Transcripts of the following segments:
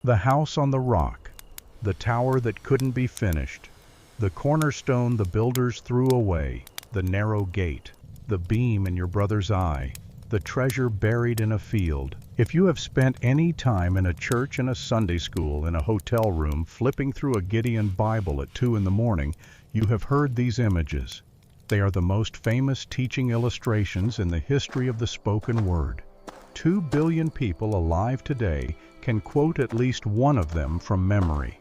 The house on the rock, the tower that couldn't be finished, the cornerstone the builders threw away, the narrow gate, the beam in your brother's eye, the treasure buried in a field. If you have spent any time in a church, in a Sunday school, in a hotel room, flipping through a Gideon Bible at 2 in the morning, you have heard these images. They are the most famous teaching illustrations in the history of the spoken word. 2 billion people alive today can quote at least one of them from memory.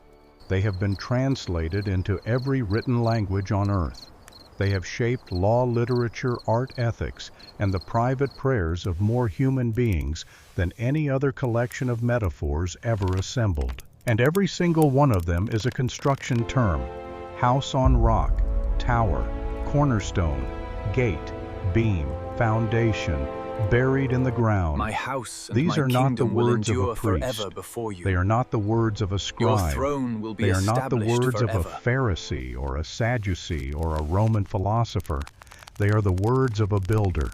They have been translated into every written language on earth. They have shaped law, literature, art, ethics, and the private prayers of more human beings than any other collection of metaphors ever assembled. And every single one of them is a construction term: house on rock, tower, cornerstone, gate, beam, foundation, buried in the ground. My house and These my are not the kingdom will words of a endure priest. forever before you. They are not the words of a Your scribe. throne will be They are not the established words forever. of a Pharisee or a Sadducee or a Roman philosopher. They are the words of a builder,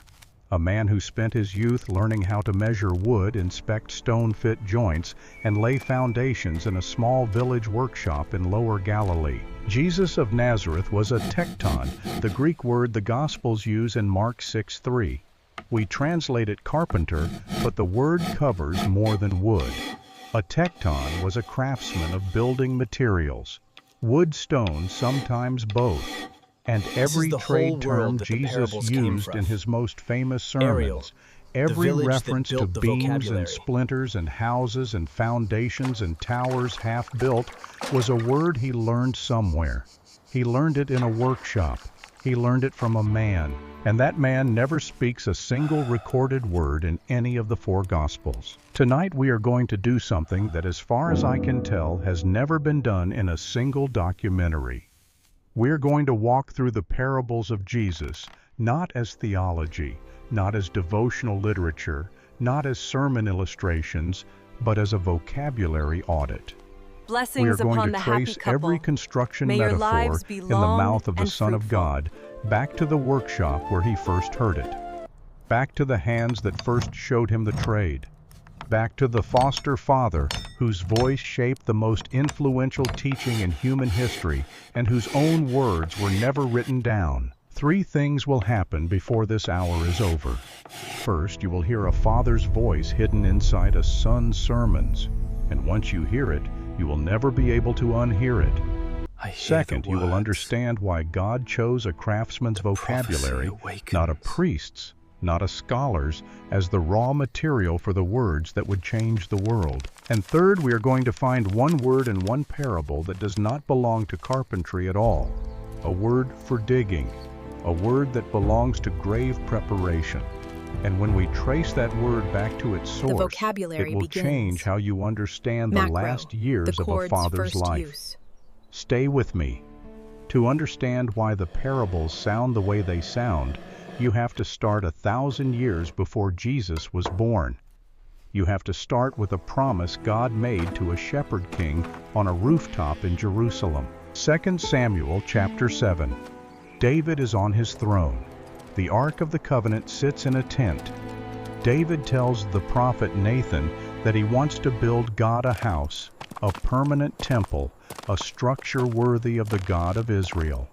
a man who spent his youth learning how to measure wood, inspect stone-fit joints, and lay foundations in a small village workshop in Lower Galilee. Jesus of Nazareth was a tekton, the Greek word the Gospels use in Mark 6:3. We translate it carpenter, but the word covers more than wood. A tekton was a craftsman of building materials, wood, stone, sometimes both. And every the trade whole term world that the Jesus parables came used from. in his most famous Ariel, sermons, every village that reference to built the beams and vocabulary. splinters and houses and foundations and towers half built, was a word he learned somewhere. He learned it in a workshop. He learned it from a man, and that man never speaks a single recorded word in any of the 4 Gospels. Tonight we are going to do something that, as far as I can tell, has never been done in a single documentary. We're going to walk through the parables of Jesus, not as theology, not as devotional literature, not as sermon illustrations, but as a vocabulary audit. We are Blessings going upon to the happy trace couple. every construction May your metaphor lives be in the long mouth of the and Son of fruitful. God back to the workshop where he first heard it, back to the hands that first showed him the trade, back to the foster father whose voice shaped the most influential teaching in human history and whose own words were never written down. 3 things will happen before this hour is over. First, you will hear a father's voice hidden inside a son's sermons, and once you hear it, you will never be able to unhear it. I hear Second, the you will words. understand why God chose a craftsman's vocabulary, prophecy not a awakens. priest's, not a scholar's, as the raw material for the words that would change the world. And third, we are going to find one word in one parable that does not belong to carpentry at all. A word for digging, a word that belongs to grave preparation. And when we trace that word back to its source, vocabulary it will begins. change how you understand the Macro, last years the of a chord's father's first life. use. Stay with me. To understand why the parables sound the way they sound, you have to start 1,000 years before Jesus was born. You have to start with a promise God made to a shepherd king on a rooftop in Jerusalem. 2 Samuel chapter 7. David is on his throne. The Ark of the Covenant sits in a tent. David tells the prophet Nathan that he wants to build God a house, a permanent temple, a structure worthy of the God of Israel.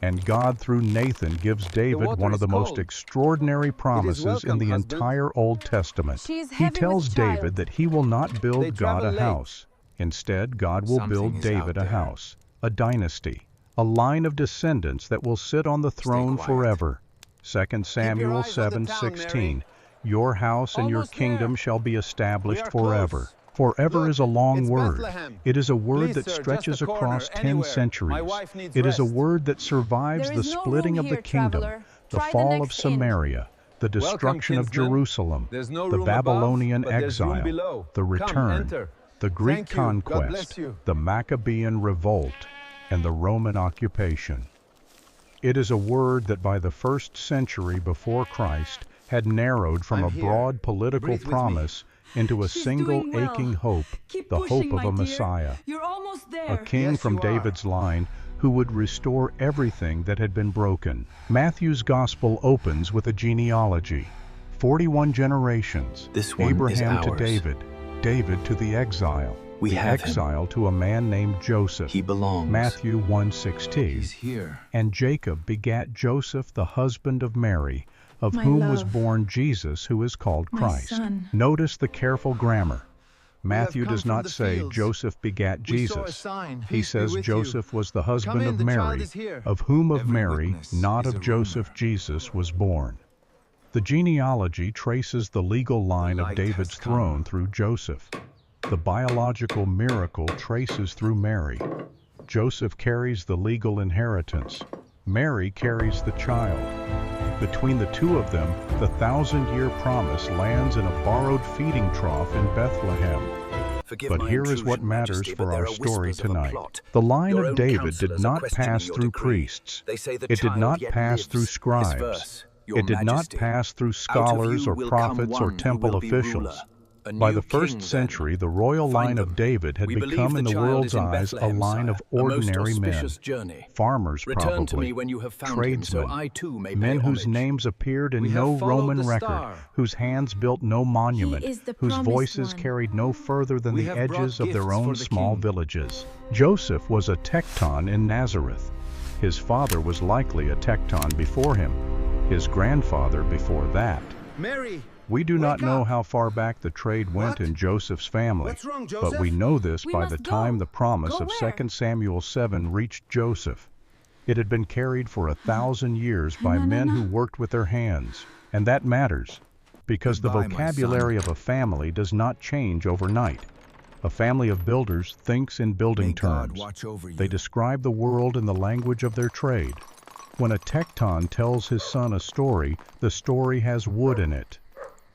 And God, through Nathan, gives David water one of is the most cold. extraordinary promises in welcome, the husband. entire Old Testament. She is He heavy tells with child. David that he will not They build God travel a late. house. Instead, God will Something build is David out a there. house, a dynasty, a line of descendants that will sit on the throne quiet. forever. 2 Samuel eyes on the town, 7:16. Your house and your Almost kingdom there. shall be established We are forever. close. Forever Look, is a long it's word. Bethlehem. It is a word Please, that sir, just stretches a corner, across 10 anywhere. centuries. My wife needs It is a rest. word that survives There the is no splitting room of the here, kingdom, traveler. the Try the fall of next inn. Samaria, the destruction of kinsman. Jerusalem, There's no the room above, Babylonian but there's room exile, below. the Come, return, enter. the Greek Thank you. God bless conquest, you. the Maccabean revolt, and the Roman occupation. It is a word that by the 1st century before Christ had narrowed from I'm a here. broad political Breathe with me. promise into a She's single doing well. aching hope, Keep the pushing, hope of my a dear. Messiah, You're almost a there. king Yes, from you are. David's line who would restore everything that had been broken. Matthew's gospel opens with a genealogy. 41 generations. This one is Abraham to ours. David, David to the exile, We the have exile to a man named Joseph. He belongs. Matthew 1:16. He's here. And Jacob begat Joseph, the husband of Mary, of My whom was love. born Jesus, who is called My Christ. son. Notice the careful grammar. Matthew have come does from not the say fields. Joseph begat We saw a Jesus. sign. He Peace be says with Joseph you. was the husband Come in, of the child Mary, is here. of whom of Every Mary, witness not is of a Joseph, rumor. Jesus was born. The genealogy traces the legal line of light David's has come. throne through Joseph. The biological miracle traces through Mary. Joseph carries the legal inheritance. Mary carries the child. Between the two of them, the 1,000-year promise lands in a borrowed feeding trough in Bethlehem. Forgive But my here is intrusion, what matters Majesty, but for there our are story whispers of a tonight. plot. The line Your of own David did counselors are not questioning pass your through decree. priests. They say the It did child not yet pass lives. through This scribes. verse, Your It did not Majesty, pass through out of scholars you or will come prophets or one who temple will be officials. ruler. A By new the first king, then. century, the royal Find line them. of David had We believe become in the child world's is in eyes a Bethlehem, line of sire. A most ordinary men, auspicious journey. farmers Return to me probably, when you have found him, so tradesmen, I too may men pay whose homage. names appeared in We have no followed Roman the record, star. whose hands built no monument, is the whose promised voices one. carried no further than We the have edges brought of their gifts own for the small king. villages. Joseph was a tekton in Nazareth. His father was likely a tekton before him, his grandfather before that. Mary, We do not Wake know up. how far back the trade went What? in Joseph's family, What's wrong, but Joseph? we know this We by must the go. time the promise Go of where? 2 Samuel 7 reached Joseph. It had been carried for 1,000 years by No, no, men no. who worked with their hands, and that matters, because the Goodbye, my vocabulary of a family does not change overnight. A family of builders thinks in building May God terms. watch over you. They describe the world in the language of their trade. When a tekton tells his son a story, the story has wood in it.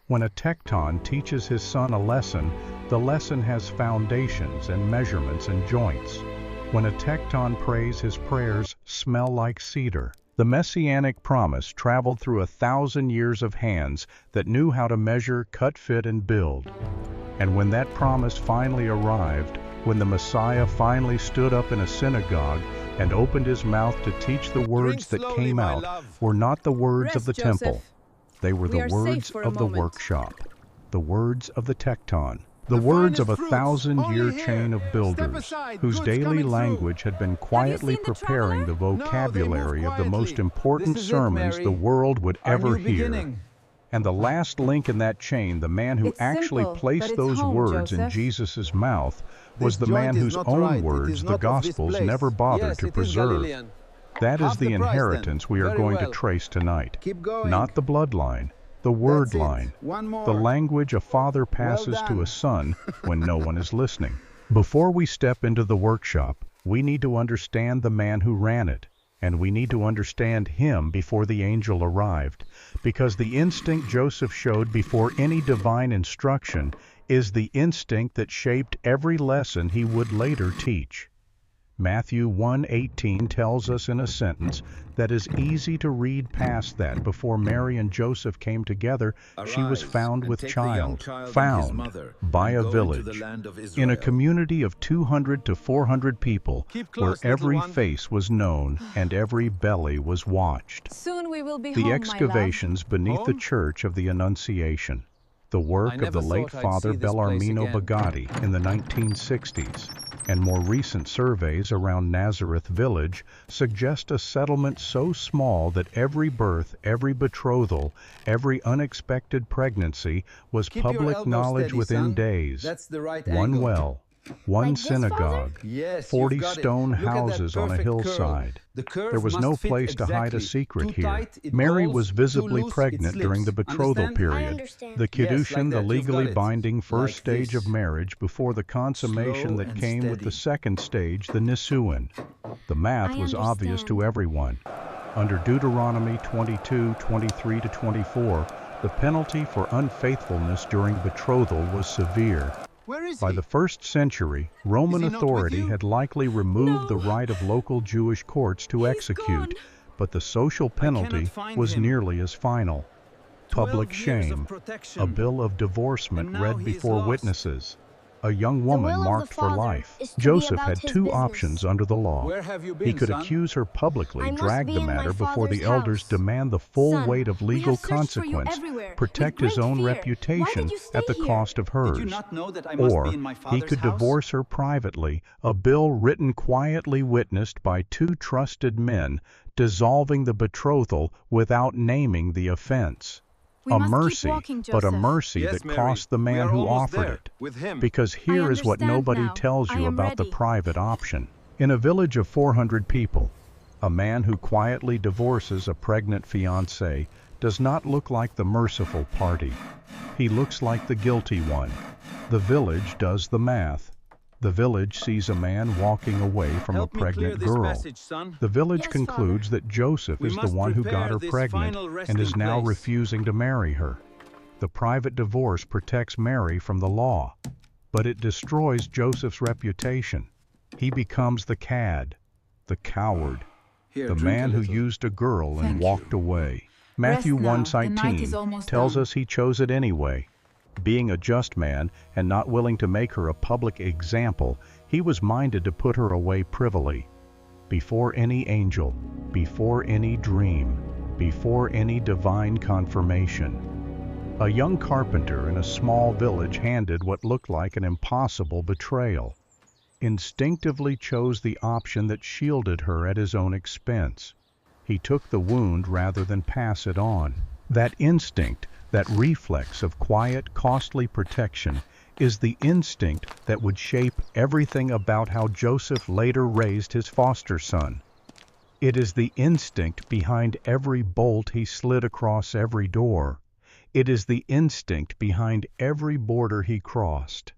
When a tekton teaches his son a lesson, the lesson has foundations and measurements and joints. When a tekton prays, his prayers smell like cedar. The messianic promise traveled through 1,000 years of hands that knew how to measure, cut, fit, and build. And when that promise finally arrived, when the Messiah finally stood up in a synagogue and opened his mouth to teach, the words that slowly, came my out love. were not the words of the Rest, temple. Joseph. They were We the are safe words for a of the moment. workshop, the words of the tekton, the The words of finest a fruits, 1,000-year only here. chain of Step builders, aside, whose goods daily coming through. language had been quietly seen the preparing the traveler? vocabulary of the most quietly. important This is it, sermons Mary. the world would Our ever new hear. beginning. And the last link in that chain, the man who It's actually simple, placed but it's those home, words in Joseph. Jesus' mouth, was This the man joint is whose not own right. It words is the not of this Gospels place. never bothered Yes, to it is preserve. Galilean. That is Half the the price, then. inheritance we are Very going to well. trace tonight. Keep going. Not the bloodline, the word That's it. line, One more. the language a father passes to done. a son when no one is listening. Before we step into the workshop, we need to understand the man who ran it, and we need to understand him before the angel arrived, because the instinct Joseph showed before any divine instruction is the instinct that shaped every lesson he would later teach. Matthew 1:18 tells us in a sentence that is easy to read past that before Mary and Joseph came together, she was Arise, found and with take the young child, child and his found mother, by and a go into the village, land of in a Israel. community of 200 to 400 people, Keep where close, little every one. face was known and every belly was watched. Soon we will be The home, excavations beneath the Home? Church of the Annunciation, the I work of never the late thought I'd Father see this place Bellarmino again. Bagatti in the 1960s, and more recent surveys around Nazareth Village suggest a settlement so small that every birth, every betrothal, every unexpected pregnancy was Keep your public elbow knowledge steady, within son. days. That's the right One angle. well, one Like this, synagogue, Yes, 40 you've got it. stone Look at that houses on a perfect hillside. curve. The curve There was must no fit place to hide a exactly. secret Too here. tight, it Mary calls. was Too visibly loose, it pregnant during the slips. betrothal Understand? period. I understand. The Yes, kiddushin, like the that, you've legally got it. binding first Like stage this. of marriage before the consummation Slow that and came with the steady. second stage, the nisuin. The math I was obvious to understand. everyone. Under Deuteronomy 22:23-24, the penalty for unfaithfulness during betrothal was severe. Where is By he? the 1st century, Roman Is he not with authority you? had likely removed No. the right of local Jewish courts to He's execute, gone. but the social cannot penalty find was him. nearly as final. 12 Public years of shame, protection. a bill of divorcement And now read he is before lost. witnesses. A young The woman will of the marked for Father life. is to be Joseph about had his two business. options under the law. Where have you He been, could son? accuse her publicly, I must drag be the in my matter before the father's elders, house. demand the full Son, weight of we legal have searched for you consequence, everywhere, with protect his great own fear. Why reputation did you stay at the here? cost of hers. Did you not know that I must Or be in my he father's could house? divorce her privately, a bill written quietly witnessed by two trusted men, dissolving the betrothal without naming the offense. We A must keep mercy, walking, but a Joseph. mercy Yes, that Mary. cost the We man are who almost offered there, it. with him. Because here is what understand nobody now. tells I you am about the ready. private option. In a village of 400 people, a man who quietly divorces a pregnant fiancée does not look like the merciful party. He looks like the guilty one. The village does the math. The village sees a man walking away from Help a me clear pregnant this girl. passage, son. The village Yes, concludes that Joseph We is the must one who got prepare her this pregnant final and is resting now place. refusing to marry her. The private divorce protects Mary from the law, but it destroys Joseph's reputation. He becomes the cad, the coward, Here, the drink a man who little. used a girl and Thank walked away. Matthew Rest now. The night 1:19 is almost tells done. us he chose it anyway. Being a just man and not willing to make her a public example, he was minded to put her away privily. Before any angel, before any dream, before any divine confirmation. A young carpenter in a small village handed what looked like an impossible betrayal. Instinctively chose the option that shielded her at his own expense. He took the wound rather than pass it on. That instinct, that reflex of quiet, costly protection, is the instinct that would shape everything about how Joseph later raised his foster son. It is the instinct behind every bolt he slid across every door. It is the instinct behind every border he crossed.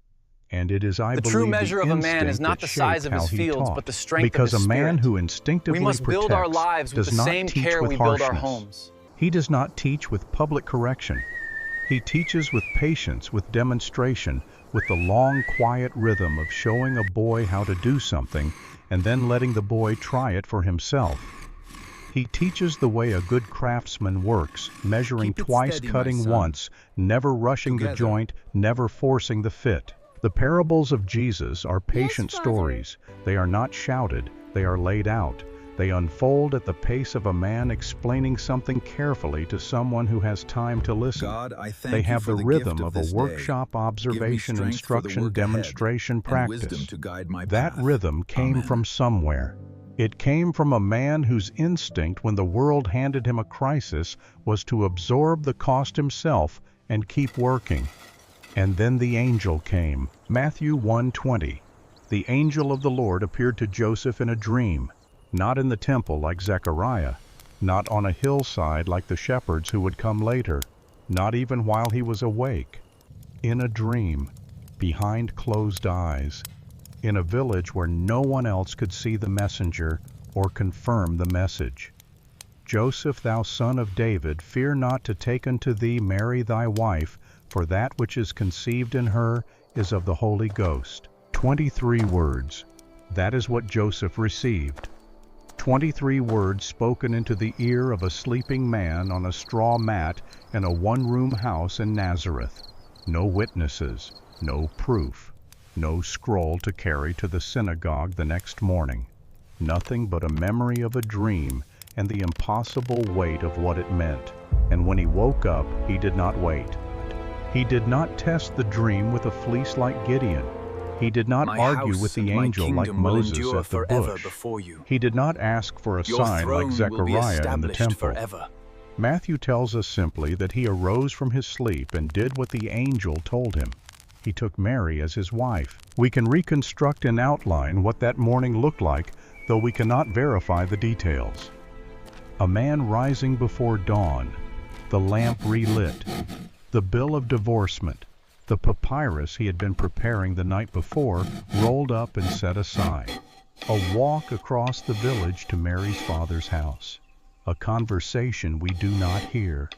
And it is, I The believe, true measure of a man instinct is not that the size shaped of how his he fields, taught. but the strength Because of his a man spirit. who instinctively We must build our protects lives with does the not same teach care with we build our harshness. homes. He does not teach with public correction. He teaches with patience, with demonstration, with the long, quiet rhythm of showing a boy how to do something and then letting the boy try it for himself. He teaches the way a good craftsman works, measuring Keep it twice, steady, my cutting son. once, never rushing the Together. joint, never forcing the fit. The parables of Jesus are patient Father. stories. They are not shouted, they are laid out. They unfold at the pace of a man explaining something carefully to someone who has time to listen. God, I thank They you have for the the rhythm gift of a this day. workshop, Give me observation, strength for the instruction, work ahead, demonstration, and practice. wisdom to guide my That path. rhythm came Amen. from somewhere. It came from a man whose instinct when the world handed him a crisis was to absorb the cost himself and keep working. And then the angel came. Matthew 1:20. The angel of the Lord appeared to Joseph in a dream, not in the temple like Zechariah, not on a hillside like the shepherds who would come later, not even while he was awake. In a dream, behind closed eyes, in a village where no one else could see the messenger or confirm the message. Joseph, thou son of David, fear not to take unto thee Mary thy wife, for that which is conceived in her is of the Holy Ghost. 23 words. That is what Joseph received. 23 words spoken into the ear of a sleeping man on a straw mat in a one-room house in Nazareth. No witnesses, no proof, no scroll to carry to the synagogue the next morning. Nothing but a memory of a dream and the impossible weight of what it meant. And when he woke up, he did not wait. He did not test the dream with a fleece like Gideon. He did not My argue house with the and my angel like kingdom will Moses endure at the forever bush. before you. He did not ask for a Your sign throne like will be Zechariah in the established temple. forever. Matthew tells us simply that he arose from his sleep and did what the angel told him. He took Mary as his wife. We can reconstruct in outline what that morning looked like, though we cannot verify the details. A man rising before dawn, the lamp relit, the bill of divorcement, the papyrus he had been preparing the night before rolled up and set aside. A walk across the village to Mary's father's house. A conversation we do not hear.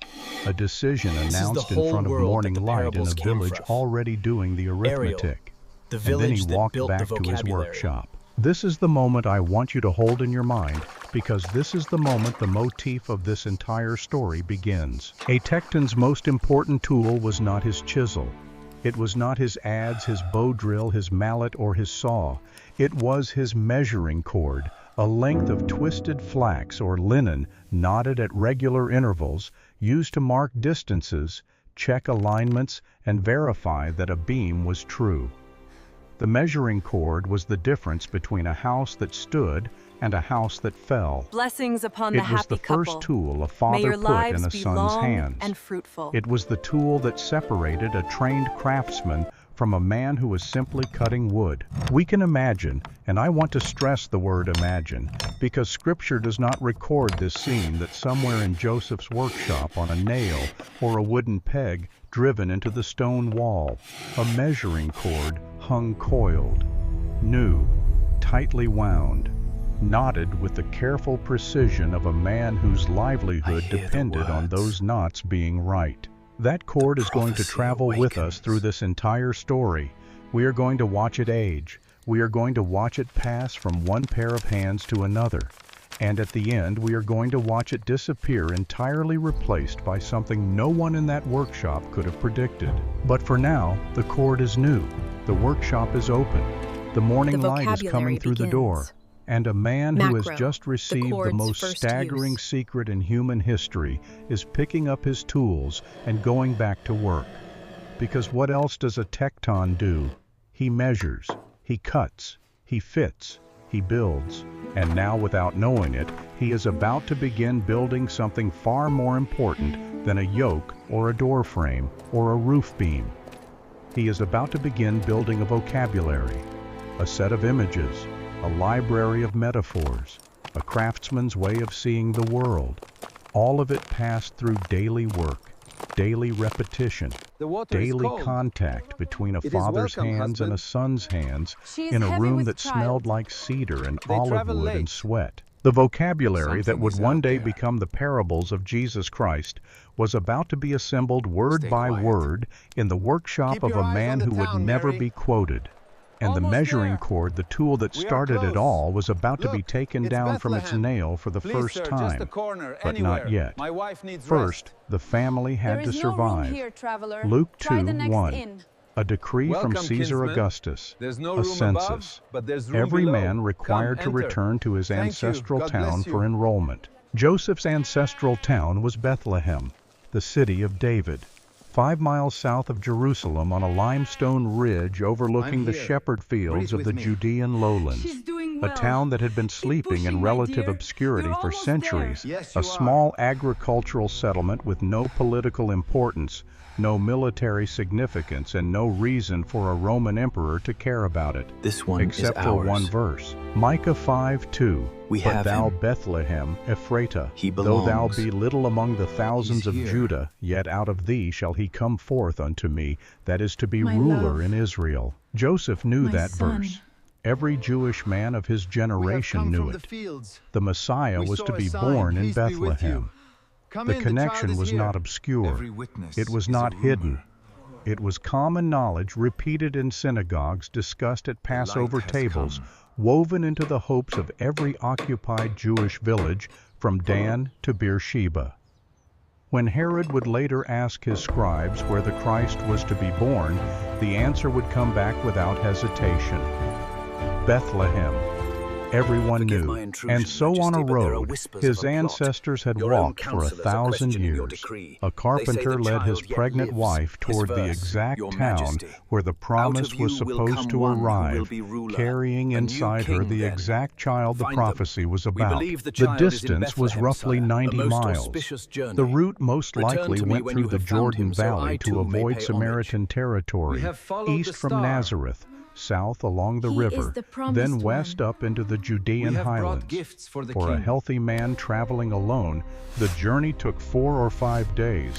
A decision is the announced in whole front of world morning that the light in parables a came village from. already doing the arithmetic. the And then village he that walked built back the to his vocabulary. workshop. This is the moment I want you to hold in your mind, because this is the moment the motif of this entire story begins. A Tecton's most important tool was not his chisel. It was not his adze, his bow drill, his mallet, or his saw. It was his measuring cord, a length of twisted flax or linen knotted at regular intervals, used to mark distances, check alignments, and verify that a beam was true. The measuring cord was the difference between a house that stood and a house that fell. Blessings upon the It was happy the first couple. tool a May father your put lives in a be son's long hands. and fruitful. It was the tool that separated a trained craftsman from a man who was simply cutting wood. We can imagine, and I want to stress the word imagine, because Scripture does not record this scene, that somewhere in Joseph's workshop on a nail or a wooden peg driven into the stone wall, a measuring cord hung coiled, new, tightly wound, knotted with the careful precision of a man whose livelihood depended on those knots being right. That cord is going to travel with us through this entire story. We are going to watch it age. We are going to watch it pass from one pair of hands to another. And at the end, we are going to watch it disappear, entirely replaced by something no one in that workshop could have predicted. But for now, the cord is new. The workshop is open. The morning light is coming through the door. And a man who has just received the most staggering secret in human history is picking up his tools and going back to work. Because what else does a tecton do? He measures, he cuts, he fits, he builds. And now, without knowing it, he is about to begin building something far more important than a yoke or a door frame or a roof beam. He is about to begin building a vocabulary, a set of images, a library of metaphors, a craftsman's way of seeing the world. All of it passed through daily work, daily repetition, daily contact between a father's hands and a son's hands in a room that smelled like cedar and olive wood and sweat. The vocabulary that would one day become the parables of Jesus Christ was about to be assembled word by word in the workshop of a man who would never be quoted. And the measuring cord, the tool that started it all, was about to be taken down from its nail for the first time, but not yet. First, the family had to survive. Luke 2:1. A decree from Caesar Augustus, a census. Every man required to return to his ancestral town for enrollment. Joseph's ancestral town was Bethlehem, the city of David, 5 miles south of Jerusalem on a limestone ridge overlooking the shepherd fields of the Judean lowlands. A town that had been sleeping in relative obscurity for centuries, a small agricultural settlement with no political importance, no military significance, and no reason for a Roman emperor to care about it. This one except is for ours. one verse. Micah 5:2. We But have thou, him. Bethlehem, Ephratah, He though thou belongs. be little among the thousands of He's here. Judah, yet out of thee shall he come forth unto me, that is to be My ruler love. in Israel. Joseph knew My that son. verse. Every Jewish man of his generation knew it. The Messiah was to be born in Bethlehem. The connection was not obscure. It was not hidden. It was common knowledge, repeated in synagogues, discussed at Passover tables, woven into the hopes of every occupied Jewish village from Dan to Beersheba. When Herod would later ask his scribes where the Christ was to be born, the answer would come back without hesitation. Bethlehem. Everyone Forgive knew, my intrusion, and so Majesty, on a but there are road whispers his of a plot. ancestors had Your own walked for councillors are 1,000 questioning your years. decree. A They say carpenter the led his child yet pregnant lives. wife His toward the verse, exact Your town Majesty. where the promise Out of was you will supposed come to one who will arrive, be ruler, carrying a new inside her king the then. exact child the Find them. prophecy was We about. believe the The child is in distance was Bethlehem, roughly sire, 90 a most miles. auspicious journey. The route most Return likely to me went when through you the have found Jordan him, so Valley I to too may avoid pay Samaritan territory, We have followed east the from star. Nazareth, south along the He river, is the promised then west one. up into the Judean We have brought highlands. gifts for the For a king. healthy man traveling alone, the journey took 4 or 5 days.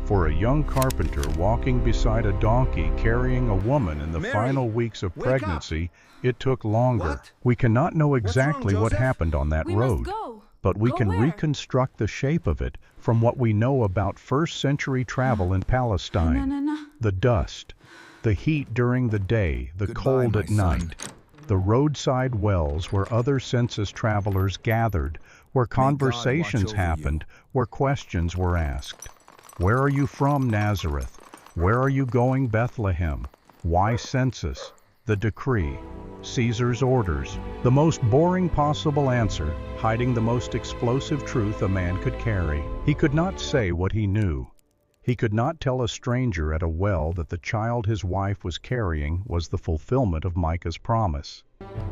For a young carpenter walking beside a donkey carrying a woman in the Mary, final weeks of wake up. pregnancy, it took longer. What? We cannot know exactly what Joseph? happened on that We road, must go. but we Go can where? reconstruct the shape of it from what we know about first-century travel in Palestine. No. The dust, the heat during the day, the Goodbye, cold my at son. night, the roadside wells where other census travelers gathered, where conversations watch over you. happened, where questions were asked. Where are you from, Nazareth? Where are you going, Bethlehem? Why census? The decree. Caesar's orders. The most boring possible answer, hiding the most explosive truth a man could carry. He could not say what he knew. He could not tell a stranger at a well that the child his wife was carrying was the fulfillment of Micah's promise,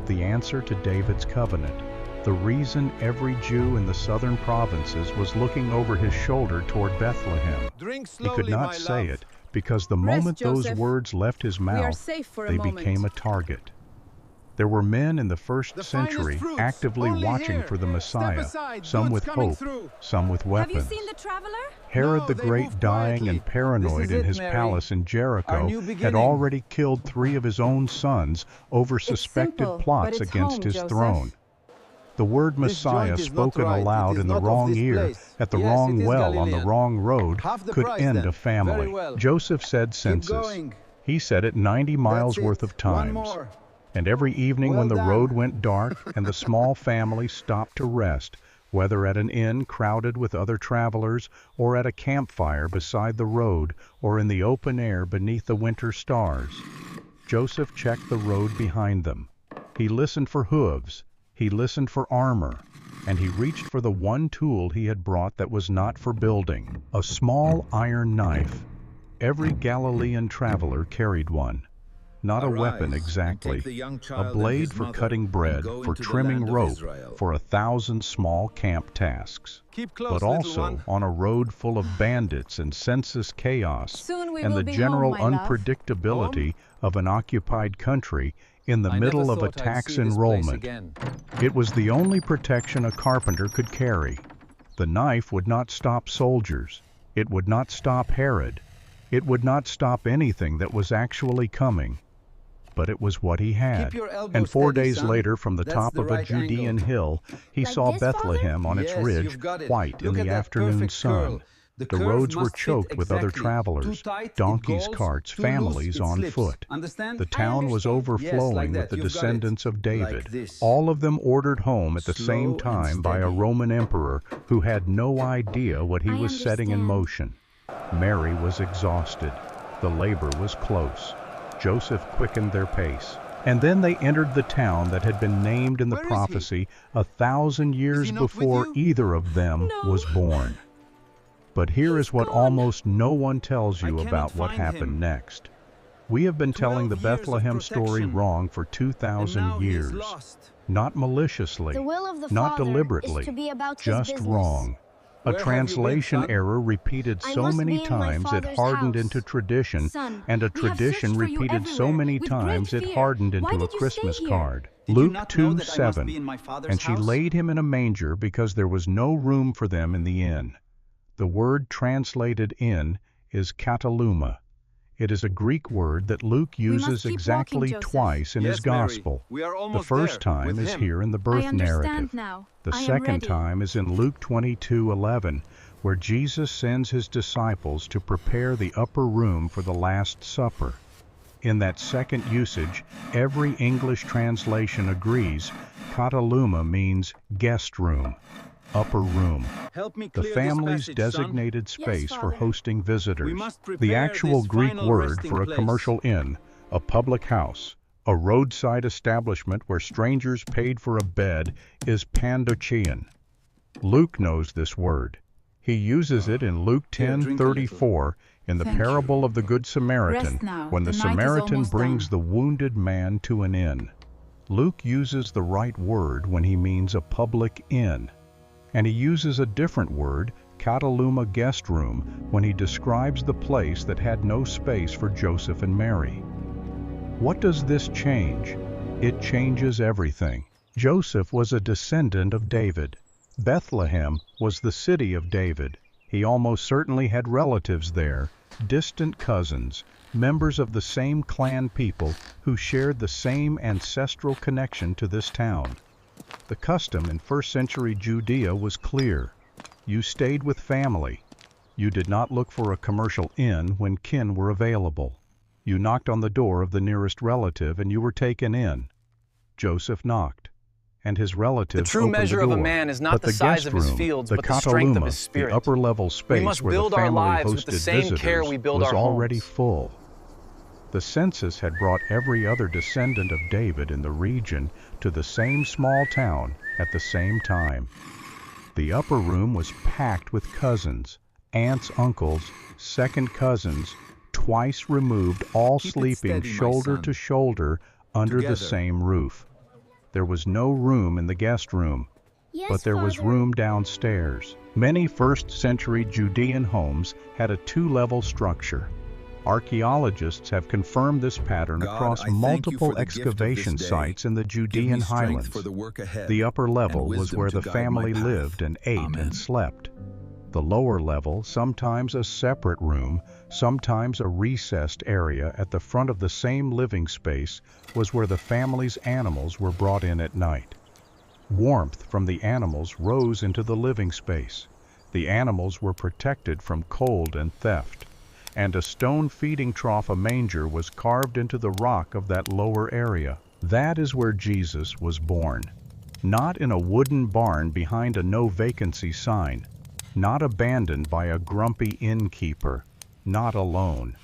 the answer to David's covenant, the reason every Jew in the southern provinces was looking over his shoulder toward Bethlehem. He could not say it, because the moment those words left his mouth, they became a target. There were men in the first century actively watching for the Messiah, some with hope, some with weapons. Have you seen the traveler? Herod the Great, dying and paranoid in his palace in Jericho, had already killed 3 of his own sons over suspected plots against his throne. The word Messiah spoken aloud in the wrong ear, at the wrong well on the wrong road, could end a family. Joseph said census. He said it 90 miles worth of times. And every evening when the road went dark and the small family stopped to rest, whether at an inn crowded with other travelers, or at a campfire beside the road, or in the open air beneath the winter stars, Joseph checked the road behind them. He listened for hooves, he listened for armor, and he reached for the one tool he had brought that was not for building, a small iron knife. Every Galilean traveler carried one. Not a weapon exactly, a blade for cutting bread, for trimming rope, for 1,000 small camp tasks. But also on a road full of bandits and census chaos, and the general unpredictability of an occupied country in the middle of a tax enrollment. It was the only protection a carpenter could carry. The knife would not stop soldiers. It would not stop Herod. It would not stop anything that was actually coming. But it was what he had. And 4 days later, from the top of a Judean hill, he saw Bethlehem on its ridge, white in the afternoon sun. The roads were choked with other travelers, donkeys, carts, families on foot. The town was overflowing with the descendants of David, all of them ordered home at the same time by a Roman emperor who had no idea what he was setting in motion. Mary was exhausted. The labor was close. Joseph quickened their pace. And then they entered the town that had been named in the prophecy 1,000 years before either of them was born. But here is what almost no one tells you about what happened next. We have been telling the Bethlehem story wrong for 2,000 years. Not maliciously, not deliberately, just wrong. A translation error repeated so many times it hardened into tradition, and a tradition repeated so many times it hardened into a Christmas card. Luke 2:7, and she laid him in a manger because there was no room for them in the inn. The word translated inn is kataluma. It is a Greek word that Luke uses exactly twice in his gospel. The first time is here in the birth narrative. The second time is in Luke 22:11, where Jesus sends his disciples to prepare the upper room for the Last Supper. In that second usage, every English translation agrees kataluma means guest room, upper room, the family's designated space for hosting visitors. The actual Greek word for a commercial inn, a public house, a roadside establishment where strangers paid for a bed, is pandochion. Luke knows this word. He uses it in Luke 10:34 in the parable of the Good Samaritan, when the Samaritan brings the wounded man to an inn. Luke uses the right word when he means a public inn. And he uses a different word, kataluma guest room, when he describes the place that had no space for Joseph and Mary. What does this change? It changes everything. Joseph was a descendant of David. Bethlehem was the city of David. He almost certainly had relatives there, distant cousins, members of the same clan people who shared the same ancestral connection to this town. The custom in first-century Judea was clear. You stayed with family. You did not look for a commercial inn when kin were available. You knocked on the door of the nearest relative and you were taken in. Joseph knocked. and his The relatives true opened measure the of door. a man is not But the the size guest of his room, fields, the but the strength of his kataluma, spirit. the upper-level We space must where the build our family lives with the hosted same care visitors, we build was our already homes. full. The census had brought every other descendant of David in the region to the same small town at the same time. The upper room was packed with cousins, aunts, uncles, second cousins, twice removed, all Keep it sleeping steady, my shoulder son. to shoulder under the Together. same roof. There was no room in the guest room, but there was room downstairs. Many first-century Judean homes had a two-level structure. Archaeologists have confirmed this pattern God, across I thank you multiple for the gift of excavation this day. sites in the Give me Judean strength highlands. for the work ahead, The upper level and was wisdom where to the guide my family path. lived and ate Amen. and slept. The lower level, sometimes a separate room, sometimes a recessed area at the front of the same living space, was where the family's animals were brought in at night. Warmth from the animals rose into the living space. The animals were protected from cold and theft, and a stone feeding trough, a manger, was carved into the rock of that lower area. That is where Jesus was born. Not in a wooden barn behind a no vacancy sign, not abandoned by a grumpy innkeeper, not alone.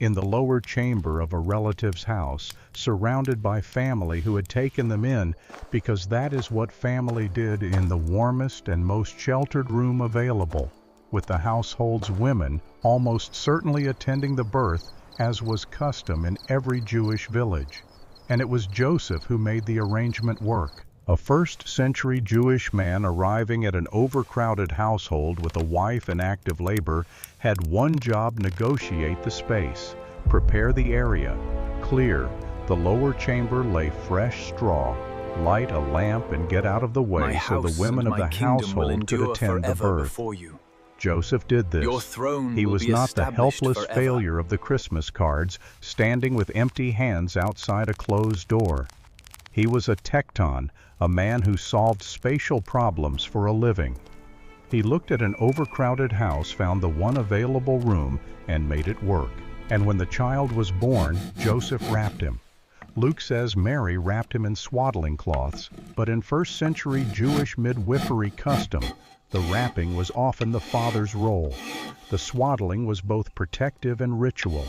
In the lower chamber of a relative's house, surrounded by family who had taken them in, because that is what family did in the warmest and most sheltered room available, with the household's women almost certainly attending the birth, as was custom in every Jewish village. And it was Joseph who made the arrangement work. A first-century Jewish man arriving at an overcrowded household with a wife in active labor had one job: negotiate the space, prepare the area, clear the lower chamber, lay fresh straw, light a lamp, and get out of the way so the women of the household could attend the birth. Before you. Joseph did this. Your throne He will was be not the established helpless forever. failure of the Christmas cards, standing with empty hands outside a closed door. He was a tekton, a man who solved spatial problems for a living. He looked at an overcrowded house, found the one available room, and made it work. And when the child was born, Joseph wrapped him. Luke says Mary wrapped him in swaddling cloths, but in first-century Jewish midwifery custom, the wrapping was often the father's role. The swaddling was both protective and ritual.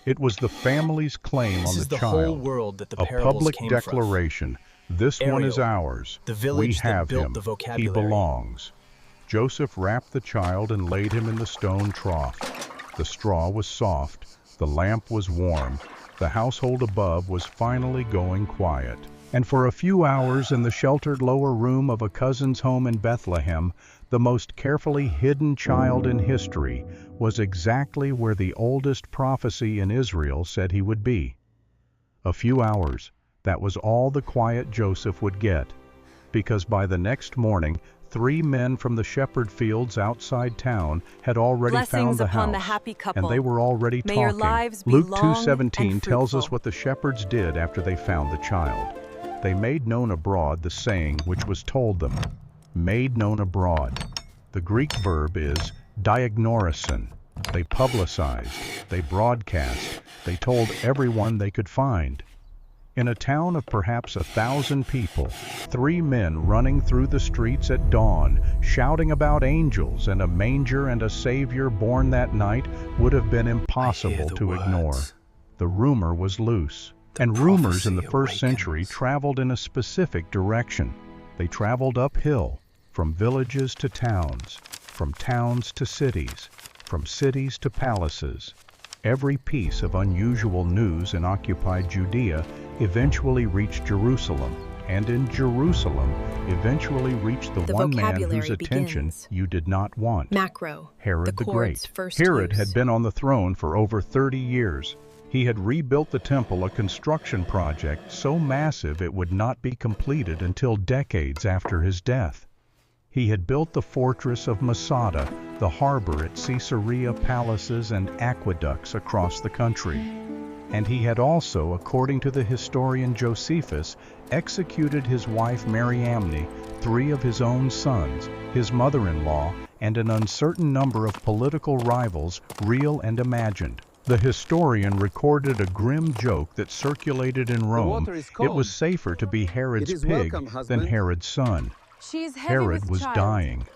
It was the family's claim This on is the the whole child, world that the a parables public came from. declaration. This one is Ariel, ours. the village We that have built him. the He vocabulary. belongs. Joseph wrapped the child and laid him in the stone trough. The straw was soft. The lamp was warm. The household above was finally going quiet. And for a few hours in the sheltered lower room of a cousin's home in Bethlehem, the most carefully hidden child in history was exactly where the oldest prophecy in Israel said he would be. A few hours, that was all the quiet Joseph would get, because by the next morning, 3 men from the shepherd fields outside town had already found Blessings the upon house, the happy couple. and they were already May talking. your lives be Luke long 2:17 and tells us fruitful. what the shepherds did after they found the child. They made known abroad the saying which was told them. Made known abroad. The Greek verb is diagnorison. They publicized, they broadcast, they told everyone they could find. In a town of perhaps 1,000 people, 3 men running through the streets at dawn, shouting about angels and a manger and a Savior born that night, would have been impossible to ignore. The rumor was loose, and rumors in the first century traveled in a specific direction. They traveled uphill, from villages to towns, from towns to cities, from cities to palaces. Every piece of unusual news in occupied Judea eventually reached Jerusalem, and in Jerusalem eventually reached the one man whose vocabulary attention begins. you did not want. Macro, Herod the the chord's Great. first Herod use. had been on the throne for over 30 years. He had rebuilt the temple, a construction project so massive it would not be completed until decades after his death. He had built the fortress of Masada, the harbor at Caesarea, palaces and aqueducts across the country. And he had also, according to the historian Josephus, executed his wife Mariamne, 3 of his own sons, his mother-in-law, and an uncertain number of political rivals, real and imagined. The historian recorded a grim joke that circulated in Rome. water is It cold. was safer to be Herod's It is pig welcome, than husband. Herod's son. She is heavy Herod with was child. dying.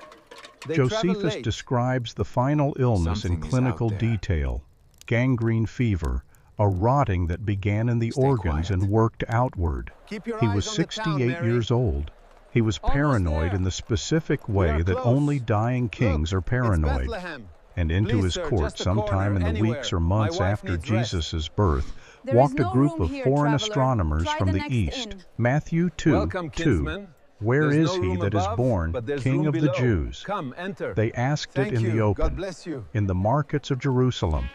They travel Josephus late. describes the final illness in Something is clinical out there. detail. Gangrene fever, a rotting that began in the Stay organs quiet. and worked outward. Keep your He eyes was on the town, 68 Mary. years old. He was Almost paranoid there. in the specific We way are that close. only dying kings Look, are paranoid. It's Bethlehem. And into Please, his sir, court just a sometime corner, in the anywhere. weeks or My months wife after needs rest. Jesus' birth, There walked is a no group room of here, foreign traveler. astronomers Try from the the next east. inn. Matthew 2, Welcome, 2. kinsman. Where There's is no he room that is above, born, but there's King room of the below. Jews? Come, enter. They asked Thank it in you. the God open, bless you. in the markets of Jerusalem,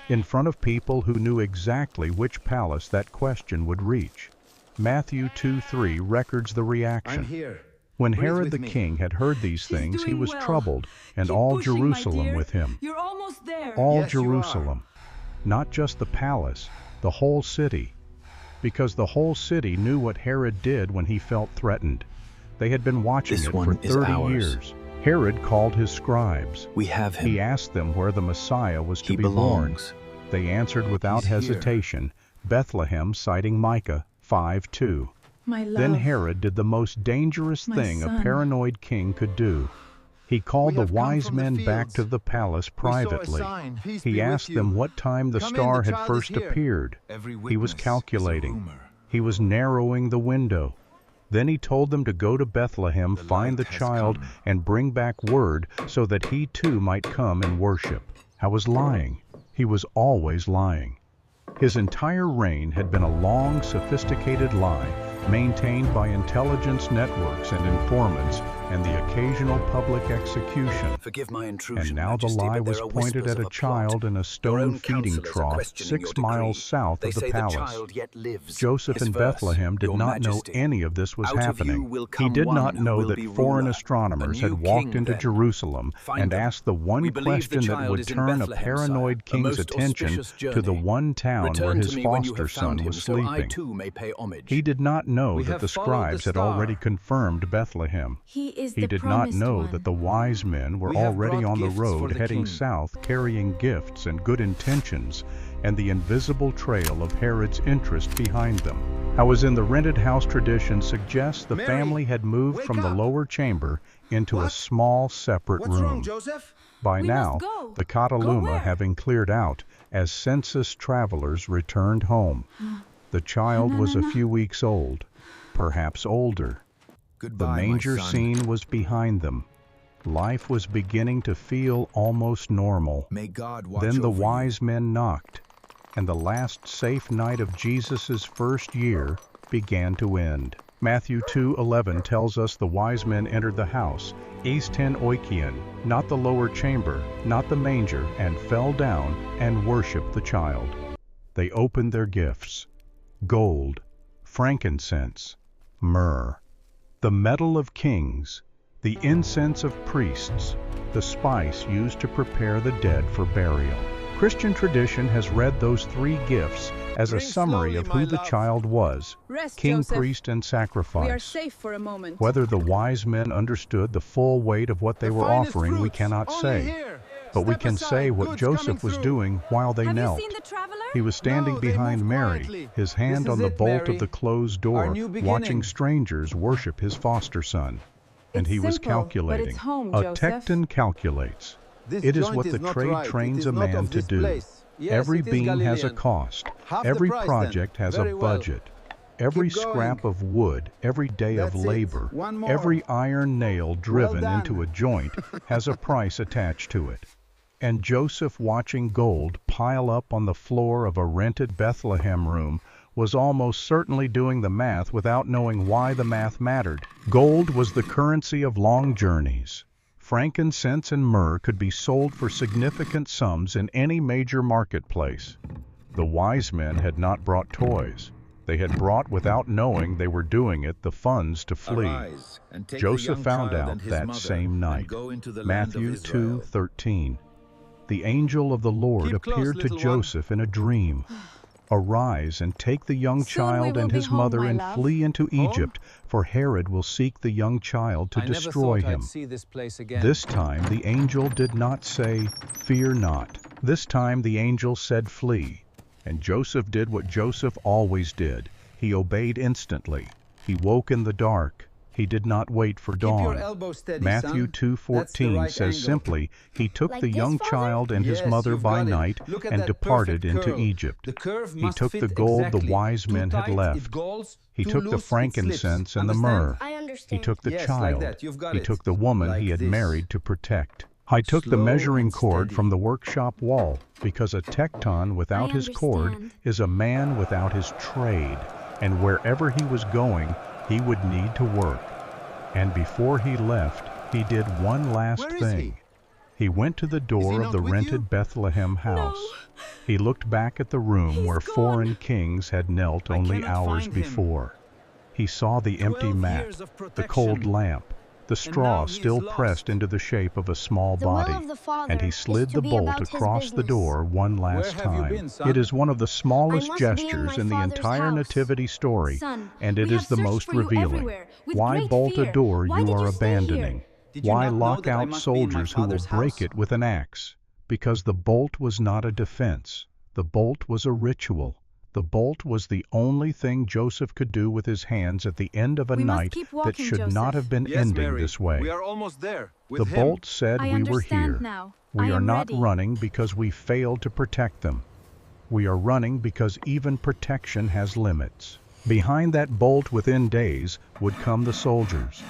in front of people who knew exactly which palace that question would reach. Matthew 2:3 records the I'm reaction. here. When Breathe Herod with the me. king had heard these She's things, he doing was well. troubled, and Keep all pushing, my Jerusalem dear. with him. You're almost there. All Yes, you are. Jerusalem, not just the palace, the whole city. Because the whole city knew what Herod did when he felt threatened. They had been watching This it for one is 30 ours. years. Herod called his scribes. We have him. He asked them where the Messiah was to He be born. belongs. They answered without He's here. hesitation, Bethlehem, citing Micah 5:2. My love. Then Herod did the most dangerous My thing a son. paranoid king could do. He called We the have come wise from the men back fields. to the palace We saw a privately. sign. Peace He be with asked you. them what time the Come in, star the had child is first here. appeared. Every He was witness is a calculating. rumor. He was narrowing the window. Then he told them to go to Bethlehem, The find the light has child, come. and bring back word so that he too might come and worship. I was lying. He was always lying. His entire reign had been a long, sophisticated lie, maintained by intelligence networks and informants, and the occasional public execution. Forgive my intrusion, And now the Majesty, lie but was there are pointed whispers at of a plot. child in a Your stone own feeding counselors are trough questioning 6 your miles decree. south They of the say palace. the child yet lives. Joseph His in verse, Bethlehem did Your not know Majesty, any of this was out of you happening. will He come did not one who know will that be foreign ruler, astronomers a had new walked king into then. Jerusalem Find and them. asked the one We believe the question that child would is in turn a Bethlehem, paranoid sire, a king's most attention auspicious to the journey. one town where Return his to me when you foster have found son him, was so I sleeping. too may pay homage. He did not know We that have the followed scribes the had already star. confirmed Bethlehem. He is He the did not promised know one. that the wise men were We have already brought on the gifts for road the heading king. south carrying gifts and good intentions, and the invisible trail of Herod's interest behind them. How as in the rented house tradition suggests the Mary, family had moved wake from the up. lower chamber into a What? small separate What's room. wrong, Joseph? By We now, must go. the Go Cataluma where? having cleared out as census travelers returned home. The child was a few weeks old, perhaps older. The Goodbye, my manger son. scene was behind them. Life was beginning to feel almost normal. May God watch Then the over you. wise men knocked, and the last safe night of Jesus' first year began to end. Matthew 2:11 tells us the wise men entered the house, eiston oikion, not the lower chamber, not the manger, and fell down and worshipped the child. They opened their gifts: gold, frankincense, myrrh, the metal of kings, the incense of priests, the spice used to prepare the dead for burial. Christian tradition has read those three gifts as a Drink summary slowly, of my who the love. child was, Rest, king, Joseph. priest, and We are sacrifice. safe for a moment. Whether the wise men understood the full weight of what they The were finest offering, we fruits, cannot only say. here. But we Step can aside, say what goods Joseph coming was through. doing while they Have knelt. you seen the traveler? He was standing No, they behind moved Mary, quietly. his hand This on is the it, bolt Mary. of the closed Our door, new watching beginning. strangers worship his foster son. And It's he was simple, but calculating. it's home, A Joseph. tecton calculates. This It is joint what the not trade right. trains It a is not man of to this do. place. Yes, Every it is beam has a Galilean. cost. Half the Every price, then. project has Very a well. budget. Every Keep going. scrap of wood, every day of That's it. labor, One more. every iron nail driven done. into a joint has a price attached to it. And Joseph, watching gold pile up on the floor of a rented Bethlehem room, was almost certainly doing the math without knowing why the math mattered. Gold was the currency of long journeys. Frankincense and myrrh could be sold for significant sums in any major marketplace. The wise men had not brought toys. They had brought, without knowing they were doing it, the funds to flee. Arise, and take the Joseph young found child out and his that mother, same night. and go into the land of Matthew Israel. 2:13. The angel of the Lord Keep close, appeared to little one. Joseph in a dream. Arise and take the young Soon we child will and be his home, mother my and love. flee into Home? Egypt, for Herod will seek the young child to I never destroy thought him. I'd see this place again. This time the angel did not say, "Fear not." This time the angel said, "Flee." And Joseph did what Joseph always did. He obeyed instantly. He woke in the dark. He did not wait for dawn. Matthew 2:14 says simply, "He took Like the this, young Father? child and his Yes, mother you've by got it. night Look at and that departed perfect into curve. Egypt." The curve He must took the fit gold the exactly. wise men Too had tight, left. it galls. He Too took the loose, it frankincense slips. and the Understand? myrrh. I He understand. took the Yes, like child. that. You've got He it. took the woman Like he had this. married to protect. I took the Slow measuring and cord steady. from the workshop wall, because a tekton without I his cord understand. is a man without his trade, and wherever he was going, he would need to work. And before he left, he did one last Where is thing. He went to the door of not the with rented you? Bethlehem house. He looked back at the room He's where gone. foreign kings had knelt I only cannot hours find him. before. He saw the empty 12 mat, years of the cold protection. lamp, the straw now he is still lost. pressed into the shape of a small The will body, of the Father and he is slid to the be bolt about his across the business. door one last have you time. been, son? It is one of the smallest I must be in gestures my in the Father's entire house. nativity story, Son, and it we is have the searched most for you revealing. everywhere, with Why great bolt a fear. door Why you did are you stay here? abandoning? Did you Why not know lock that I out must be in my soldiers who will Father's break house? it with an axe? Because the bolt was not a defense. The bolt was a ritual. The bolt was the only thing Joseph could do with his hands at the end of a We must night keep that walking, should Joseph. not have been Yes, ending Mary. this way. We are almost there. The With him. bolt said I we were understand here. now. We I are am not ready. running because we failed to protect them. We are running because even protection has limits. Behind that bolt within days would come the soldiers.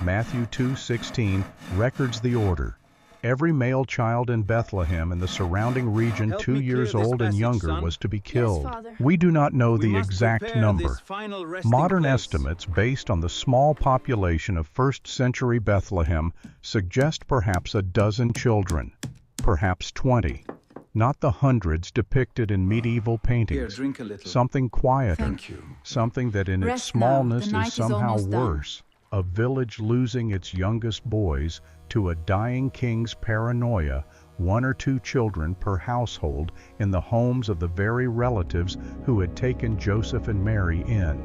Matthew 2:16 records the order. Every male child in Bethlehem and the surrounding region Help 2 me clear years this old and passage, younger son. was to be killed. Father. We do not know We the must exact prepare number. this final resting Modern place. estimates, based on the small population of first-century Bethlehem, suggest perhaps a dozen children, perhaps 20, not the hundreds depicted in medieval Here, paintings. drink a little. Something quieter, Thank you. something that in its Rest now. smallness The night is is somehow almost done. worse. A village losing its youngest boys to a dying king's paranoia, 1 or 2 children per household in the homes of the very relatives who had taken Joseph and Mary in.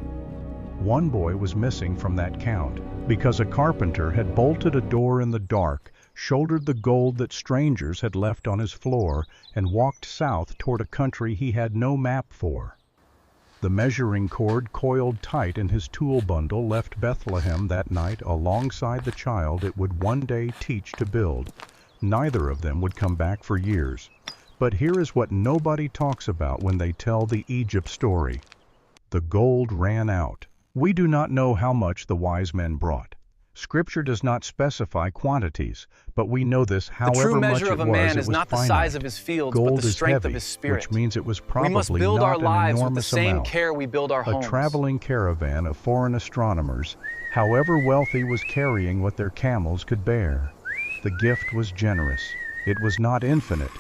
One boy was missing from that count because a carpenter had bolted a door in the dark, shouldered the gold that strangers had left on his floor, and walked south toward a country he had no map for. The measuring cord coiled tight in his tool bundle left Bethlehem that night alongside the child it would one day teach to build. Neither of them would come back for years. But here is what nobody talks about when they tell the Egypt story. The gold ran out. We do not know how much the wise men brought. Scripture does not specify quantities, but we know this The however true much measure it of a was, man it is was not the finite. size of his fields, Gold but the is strength heavy, of his spirit. which means it was We probably must build not our an lives with the enormous same amount. care we build our A homes. traveling caravan of foreign astronomers, however wealthy, was carrying what their camels could bear. The gift was generous. It was not infinite,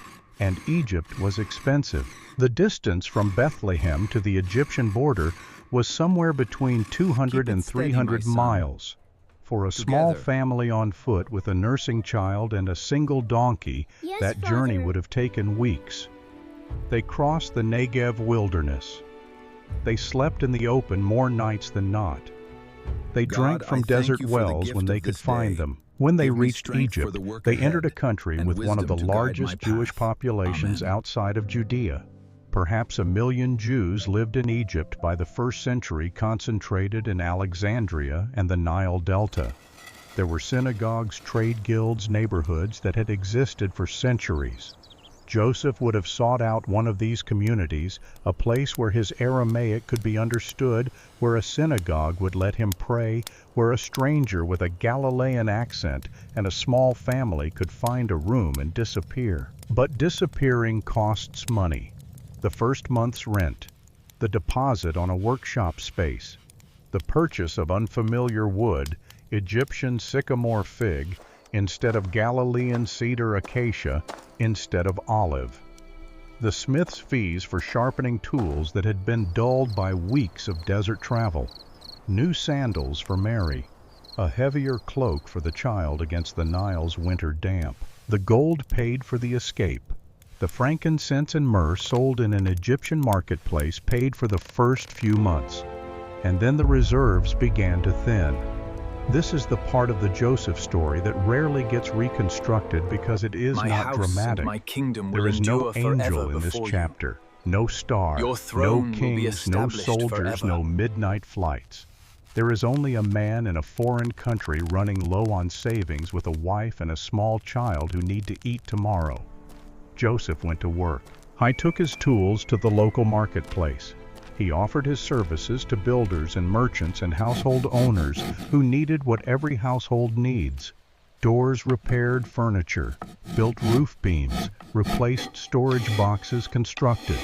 and Egypt was expensive. The distance from Bethlehem to the Egyptian border was somewhere between 200 Keep it and steady, 300 my son. miles. For a small Together. family on foot with a nursing child and a single donkey, Yes, that journey Father. would have taken weeks. They crossed the Negev wilderness. They slept in the open more nights than not. They God, drank from I thank desert you for the wells gift when they of could this find day. them. When they Give me reached strength for Egypt, the work they ahead, entered a country and with one of the wisdom to guide my largest Jewish path. populations Amen. outside of Judea. Perhaps 1 million Jews lived in Egypt by the 1st century, concentrated in Alexandria and the Nile Delta. There were synagogues, trade guilds, neighborhoods that had existed for centuries. Joseph would have sought out one of these communities, a place where his Aramaic could be understood, where a synagogue would let him pray, where a stranger with a Galilean accent and a small family could find a room and disappear. But disappearing costs money. The first month's rent, the deposit on a workshop space, the purchase of unfamiliar wood, Egyptian sycamore fig instead of Galilean cedar acacia instead of olive. The smith's fees for sharpening tools that had been dulled by weeks of desert travel. New sandals for Mary. A heavier cloak for the child against the Nile's winter damp. The gold paid for the escape. The frankincense and myrrh sold in an Egyptian marketplace paid for the first few months. And then the reserves began to thin. This is the part of the Joseph story that rarely gets reconstructed because it is My not house dramatic. and my kingdom will There is no endure forever angel in this before you. chapter, no star, Your no throne will be kings, no established soldiers, forever. no midnight flights. There is only a man in a foreign country running low on savings with a wife and a small child who need to eat tomorrow. Joseph went to work. He took his tools to the local marketplace. He offered his services to builders and merchants and household owners who needed what every household needs. Doors repaired furniture, built roof beams, replaced storage boxes constructed.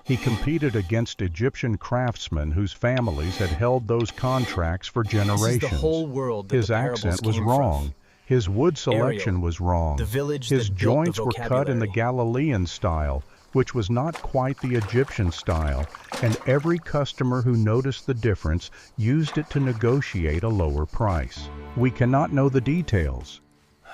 He competed against Egyptian craftsmen whose families had held those contracts for generations. This is the whole world that His the parables accent was came wrong. from. His wood selection Ariel, was wrong. the village His that built the joints were cut in the vocabulary. Galilean style, which was not quite the Egyptian style, and every customer who noticed the difference used it to negotiate a lower price. We cannot know the details.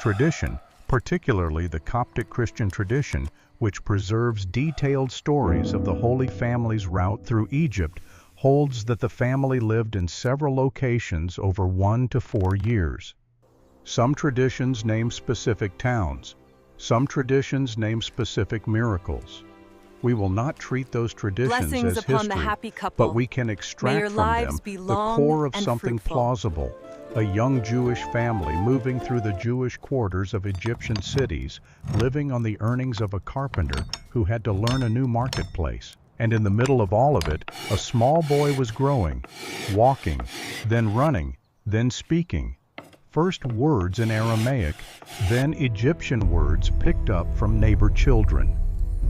Tradition, particularly the Coptic Christian tradition, which preserves detailed stories of the Holy Family's route through Egypt, holds that the family lived in several locations over 1 to 4 years. Some traditions name specific towns. Some traditions name specific miracles. We will not treat those traditions Blessings as upon the history, happy couple. but we can May extract your from lives them be the long core of and something fruitful. plausible. A young Jewish family moving through the Jewish quarters of Egyptian cities, living on the earnings of a carpenter who had to learn a new marketplace. And in the middle of all of it, a small boy was growing, walking, then running, then speaking. First words in Aramaic, then Egyptian words picked up from neighbor children.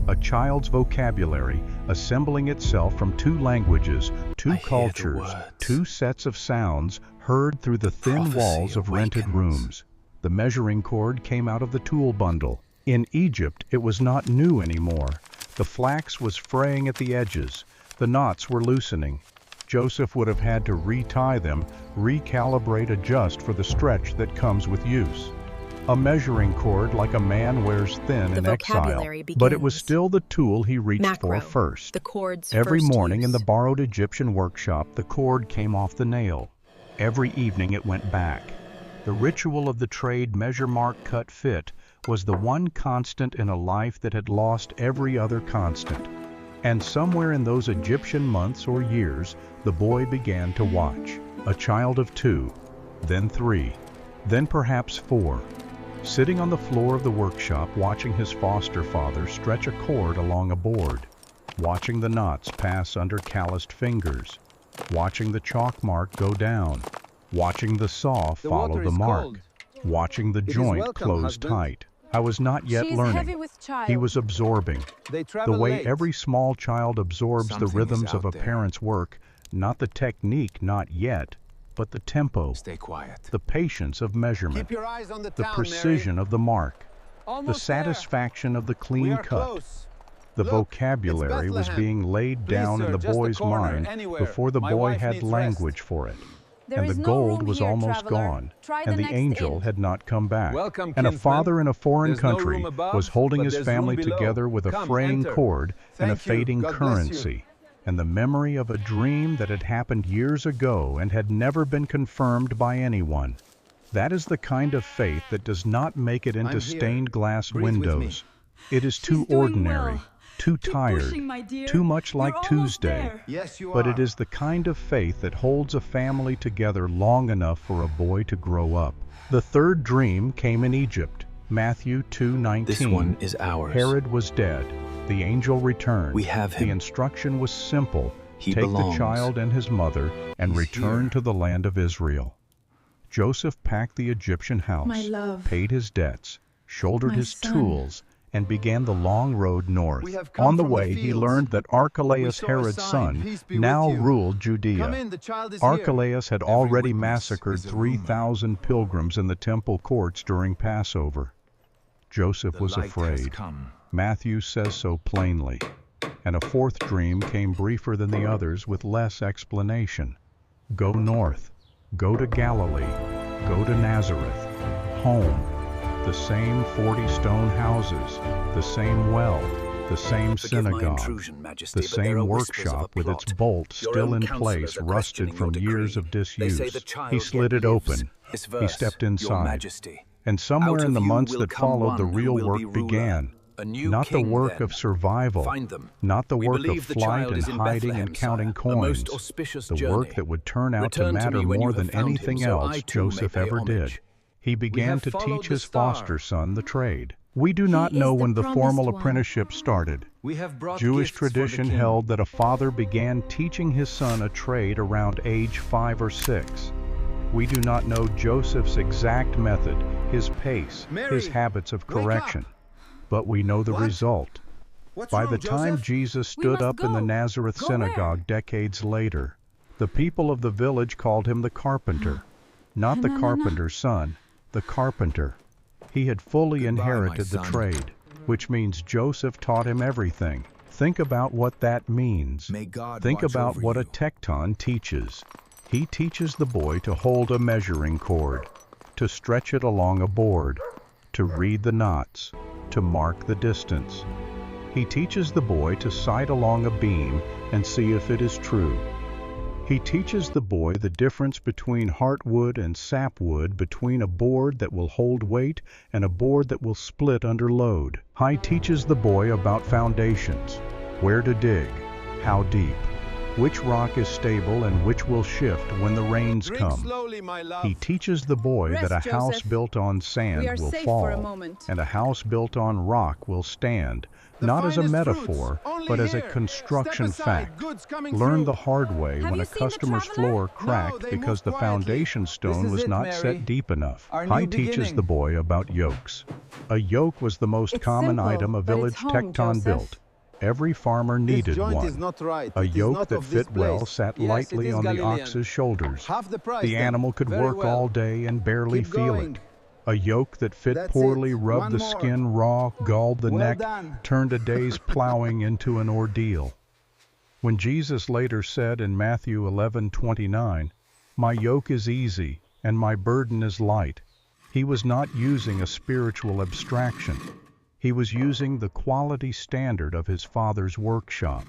A child's vocabulary assembling itself from 2 languages, 2 I hear the cultures, words. 2 sets of sounds heard through the thin Prophecy walls of rented awakens. rooms. The measuring cord came out of the tool bundle. In Egypt, it was not new anymore. The flax was fraying at the edges. The knots were loosening. Joseph would have had to retie them, recalibrate, adjust for the stretch that comes with use. A measuring cord like a man wears thin The in exile, vocabulary but it was begins. still the tool he reached Macro, for first. the cord's Every first morning in use. the borrowed Egyptian workshop, the cord came off the nail. Every evening it went back. The ritual of the trade measure mark cut fit was the one constant in a life that had lost every other constant. And somewhere in those Egyptian months or years, the boy began to watch. A child of 2, then 3, then perhaps 4. Sitting on the floor of the workshop watching his foster father stretch a cord along a board, watching the knots pass under calloused fingers, watching the chalk mark go down, watching the saw follow water the is mark, cold. watching the is joint welcome, close husband. tight. I was not yet She is heavy learning. with child. He was absorbing. They The travel way late. every small child absorbs Something the is rhythms of out a there. parent's work, not the technique, not yet, but the tempo, Stay quiet. the patience of measurement, Keep your eyes on the the town, precision of the mark, the Almost there. satisfaction of the We clean are cut. close. The Look, vocabulary it's was Bethlehem. being laid Please, down sir, in the just a boy's corner, mind anywhere. before the My boy wife had needs language rest. for it. There And is the no gold room was here, almost traveler. gone, Try and the the next angel inn. had not come back. Welcome, And a kinsman. father in a foreign There's no country room above, was holding but his there's room family below. together with a Come, fraying enter. cord and a Thank you. fading God bless you. currency, and the memory of a dream that had happened years ago and had never been confirmed by anyone. That is the kind of faith that does not make it into I'm here. stained glass Breathe with me. windows. It is too She's doing ordinary, well. too Keep tired, pushing, my dear. too much like You're almost Tuesday. there. Yes, you But are. it is the kind of faith that holds a family together long enough for a boy to grow up. The third dream came in Egypt. Matthew 2:19. This one is ours. Herod was dead. The angel returned. We have him. The instruction was simple. He Take belongs. the child and his mother and He's return here. to the land of Israel. Joseph packed the Egyptian house, My love. paid his debts, shouldered My his son. tools, and began the long road north. We have come On the from the way, he fields. learned that We Archelaus, saw a Herod's sign, son, "Peace be now with you." ruled Judea. Come in, the child is here. Archelaus had Every already witness massacred is a rumor. 3,000 pilgrims in the temple courts during Passover. Joseph The was light has afraid. come. Matthew says so plainly. And a fourth dream came briefer than the others with less explanation. Go north. Go to Galilee. Go to Nazareth. Home. The same 40 stone houses. The same well. the same Forgive my synagogue, intrusion, Majesty, the but there are same whispers of a workshop with its plot. bolts Your still own in counselors place, are rusted questioning from your years decree. of They say disuse. the child He slid yet it lives. open. This He verse, stepped Your inside. Majesty. And somewhere Out in the of you months will that come followed, the one who real will work be ruler. began. A new Not the king, work then. of survival, Find them. not the We work of believe the flight child and is in hiding Bethlehem, and counting sire, a most coins, auspicious the journey. work that would turn out to Return to matter me when more you have than found him, anything so I else too may Joseph pay ever did. homage. He began have to followed teach the his star. foster son the trade. We do He not is know the when the promised formal one. apprenticeship started. We have brought Jewish gifts for the tradition king. held that a father began teaching his son a trade around age 5 or 6. We do not know Joseph's exact method, his pace, Mary, his habits of wake up. correction, but we know the What? result. What's By wrong, the time Joseph? Jesus We stood must up in the go. Nazareth Go synagogue where? decades later, the people of the village called him the carpenter. Not the No, no, no. carpenter's son, the carpenter. He had fully Goodbye, inherited the my son. trade, which means Joseph taught him everything. Think about what that means. May God Think watch about over what you. a tekton teaches. He teaches the boy to hold a measuring cord, to stretch it along a board, to read the knots, to mark the distance. He teaches the boy to sight along a beam and see if it is true. He teaches the boy the difference between heartwood and sapwood, between a board that will hold weight and a board that will split under load. He teaches the boy about foundations, where to dig, how deep, which rock is stable and which will shift when the rains Drink come. slowly, my love. He teaches the boy Rest, that a house Joseph. built on sand We are will safe for a fall, moment. and a house built on rock will stand, The not as a finest metaphor, fruits, only but as a here. construction Step aside, fact. goods coming Learn through. the hard way Have when you a seen the customer's traveler? floor No, cracked they because the moved quietly. foundation This stone is was it, not Mary. set deep enough. Our He new teaches beginning. the boy about yokes. A yoke was the most It's common simple, item a but it's village home, tekton Joseph. built. Every farmer This needed joint one. is not right. A It is yoke not that of this fit well place. sat Yes, lightly it is on the Galilean. ox's shoulders. Half the price. The then. animal could Very work well. all day and barely Keep feel going. it. A yoke that fit That's poorly it. rubbed One the more. skin raw, galled the Well neck, done. turned a day's plowing into an ordeal. When Jesus later said in Matthew 11:29, "My yoke is easy and my burden is light," he was not using a spiritual abstraction. He was using the quality standard of his Father's workshop.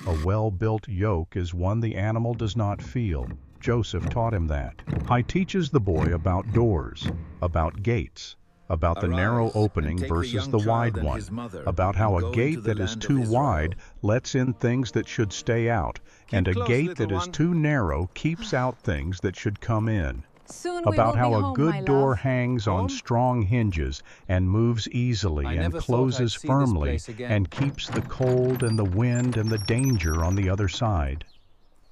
A well-built yoke is one the animal does not feel. Joseph taught him that. He teaches the boy about doors, about gates, about the Arise, narrow and opening take the versus young the child wide and one, his mother, about how and a go gate into the that is land of too Israel. wide lets in things that should stay out, and a close, gate little that is one. too narrow keeps out things that should come in. Soon we About will how be a home, good my door love. hangs on Home? strong hinges and moves easily I and never thought closes I'd see this firmly place again. and keeps the cold and the wind and the danger on the other side.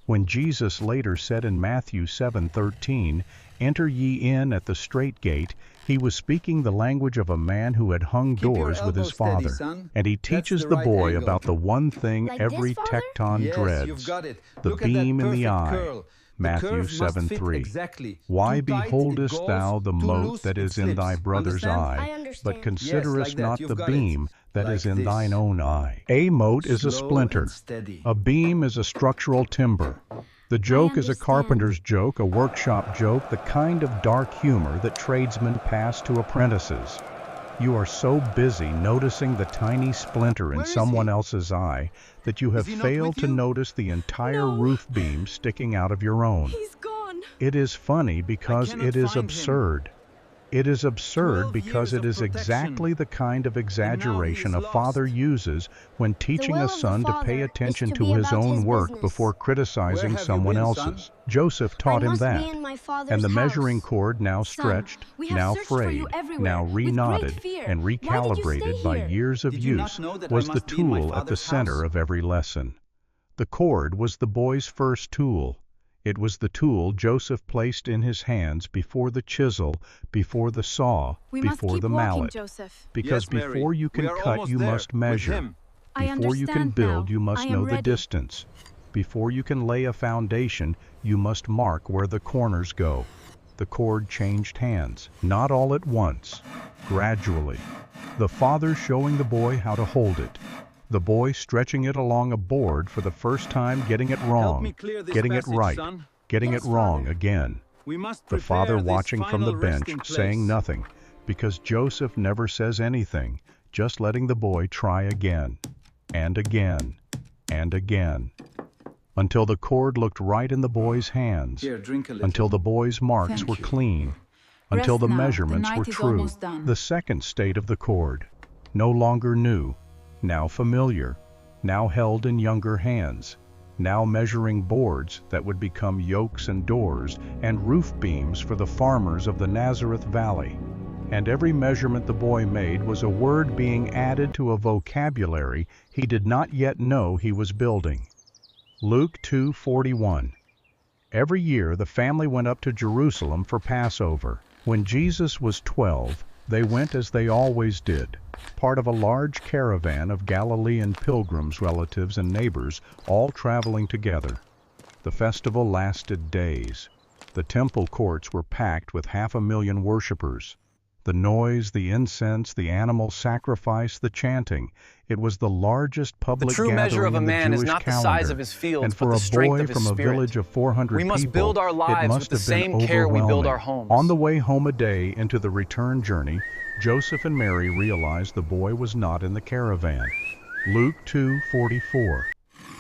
When Jesus later said in Matthew 7:13, "Enter ye in at the strait gate," he was speaking the language of a man who had hung Keep your doors with his elbows steady, father. son. And he That's teaches the the right boy angle. about the one thing Like every this, Father? tekton Yes, dreads, you've got it. the Look at that beam in the perfect eye. curl. The Matthew curve must fit 7:3. exactly. Why Too tight, it beholdest goes. thou the Too mote loose, that it is in thy slips. brother's Understand? eye, I but understand. considerest Yes, like that. not You've the got it. beam that is Like in this. thine own eye? A mote is a Slow splinter. and steady. A beam is a structural timber. The joke is a understand. carpenter's joke, a workshop joke, the kind of dark humor that tradesmen pass to apprentices. You are so busy noticing the tiny splinter in Where is someone he? else's eye that you have he not failed with to you? notice the entire No. roof beam sticking out of your own. He's gone. It is funny because cannot it is find him. absurd. It is absurd 12 because years it of is protection. exactly the kind of exaggeration he's a father lost. uses when teaching will a of the son to Father pay is attention to to be his about own his work business. before criticizing Where have you someone been, else's. son? Joseph taught I him must that. be in my father's And the measuring house. cord, now Son, stretched, we have now searched for you frayed, everywhere, now with great reknotted, fear. and Why did you stay recalibrated by here? years of Did you not use, know that was I the must be in my tool at the father's center house? of every lesson. The cord was the boy's first tool. It was the tool Joseph placed in his hands before the chisel, before the saw, We must before keep the walking, mallet. Joseph. Because Yes, Mary. before you can We are cut, almost you there, must with measure. him. I Before you can understand build, now. you must I am know the ready. distance. Before you can lay a foundation, you must mark where the corners go. The cord changed hands, not all at once, gradually. The father showing the boy how to hold it. The boy stretching it along a board for the first time, getting it Help me wrong, clear this getting it passage, right, son. getting Yes, it wrong Father. again. We must The prepare father this watching from the final bench, resting place. saying nothing, because Joseph never says anything. just letting the boy try again, and again, and again, until the cord looked right in the boy's hands, Here, drink a little. until the boy's marks Thank were you. clean, until Rest the now. The measurements night were is true. almost done. The second state of the cord, no longer new, now familiar, now held in younger hands, now measuring boards that would become yokes and doors and roof beams for the farmers of the Nazareth Valley. And every measurement the boy made was a word being added to a vocabulary he did not yet know he was building. Luke 2:41. Every year the family went up to Jerusalem for Passover. When Jesus was 12, they went as they always did, part of a large caravan of Galilean pilgrims, relatives, and neighbors, all traveling together. The festival lasted days. The temple courts were packed with 500,000 worshippers. The noise, the incense, the animal sacrifice, the chanting. It was the largest The public true measure gathering of a in the man Jewish is not the calendar. size of his fields, And but for the a strength boy of his from a spirit. village of 400 We must people, build our it lives must with the have been same care we build our overwhelming. homes. On the way home a day into the return journey, Joseph and Mary realized the boy was not in the caravan. Luke 2:44.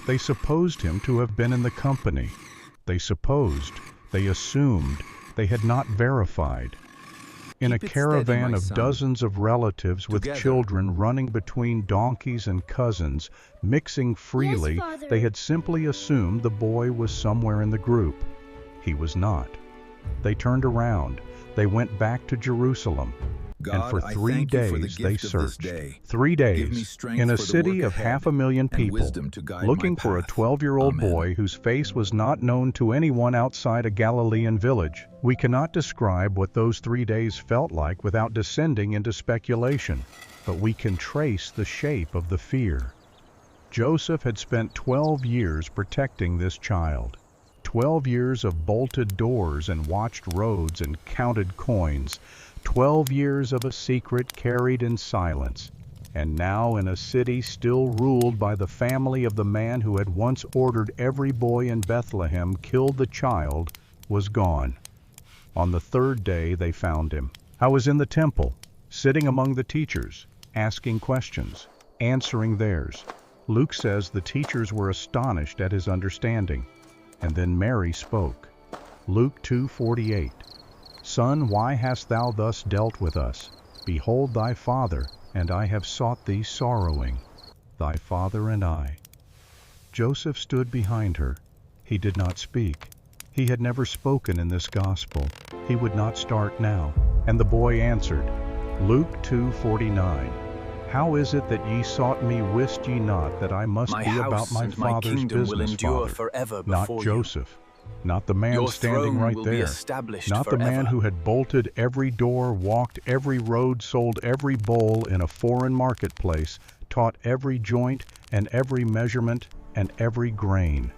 They supposed him to have been in the company. They supposed, they assumed, they had not verified. In a Keep it steady, caravan my of son. dozens of relatives with Together. children running between donkeys and cousins, mixing freely, Father. they had simply assumed the boy was somewhere in the group. He was not. They turned around. They went back to Jerusalem. God, And for I 3 thank you for the days they gift of this searched. day. 3 Give me days strength in a for the city work of ahead 500,000 and people, wisdom to guide looking my for a path. 12-year-old Amen. boy whose face was not known to anyone outside a Galilean village. We cannot describe what those 3 days felt like without descending into speculation, but we can trace the shape of the fear. Joseph had spent 12 years protecting this child. 12 years of bolted doors and watched roads and counted coins. 12 years of a secret carried in silence. And now in a city still ruled by the family of the man who had once ordered every boy in Bethlehem killed the child, was gone. On the 3rd day they found him. I was in the temple, sitting among the teachers, asking questions, answering theirs. Luke says the teachers were astonished at his understanding. And then Mary spoke. Luke 2:48. Son, why hast thou thus dealt with us? Behold thy father, and I have sought thee sorrowing, thy father and I. Joseph stood behind her. He did not speak. He had never spoken in this gospel. He would not start now. And the boy answered. Luke 2:49. How is it that ye sought me, wist ye not that I must My be about house my and my father's kingdom will business, endure Father? forever Not before you. Joseph, not the man Your standing throne right will be there, established not the man forever. who had bolted every door, walked every road, sold every bowl in a foreign marketplace, taught every joint and every measurement and every grain.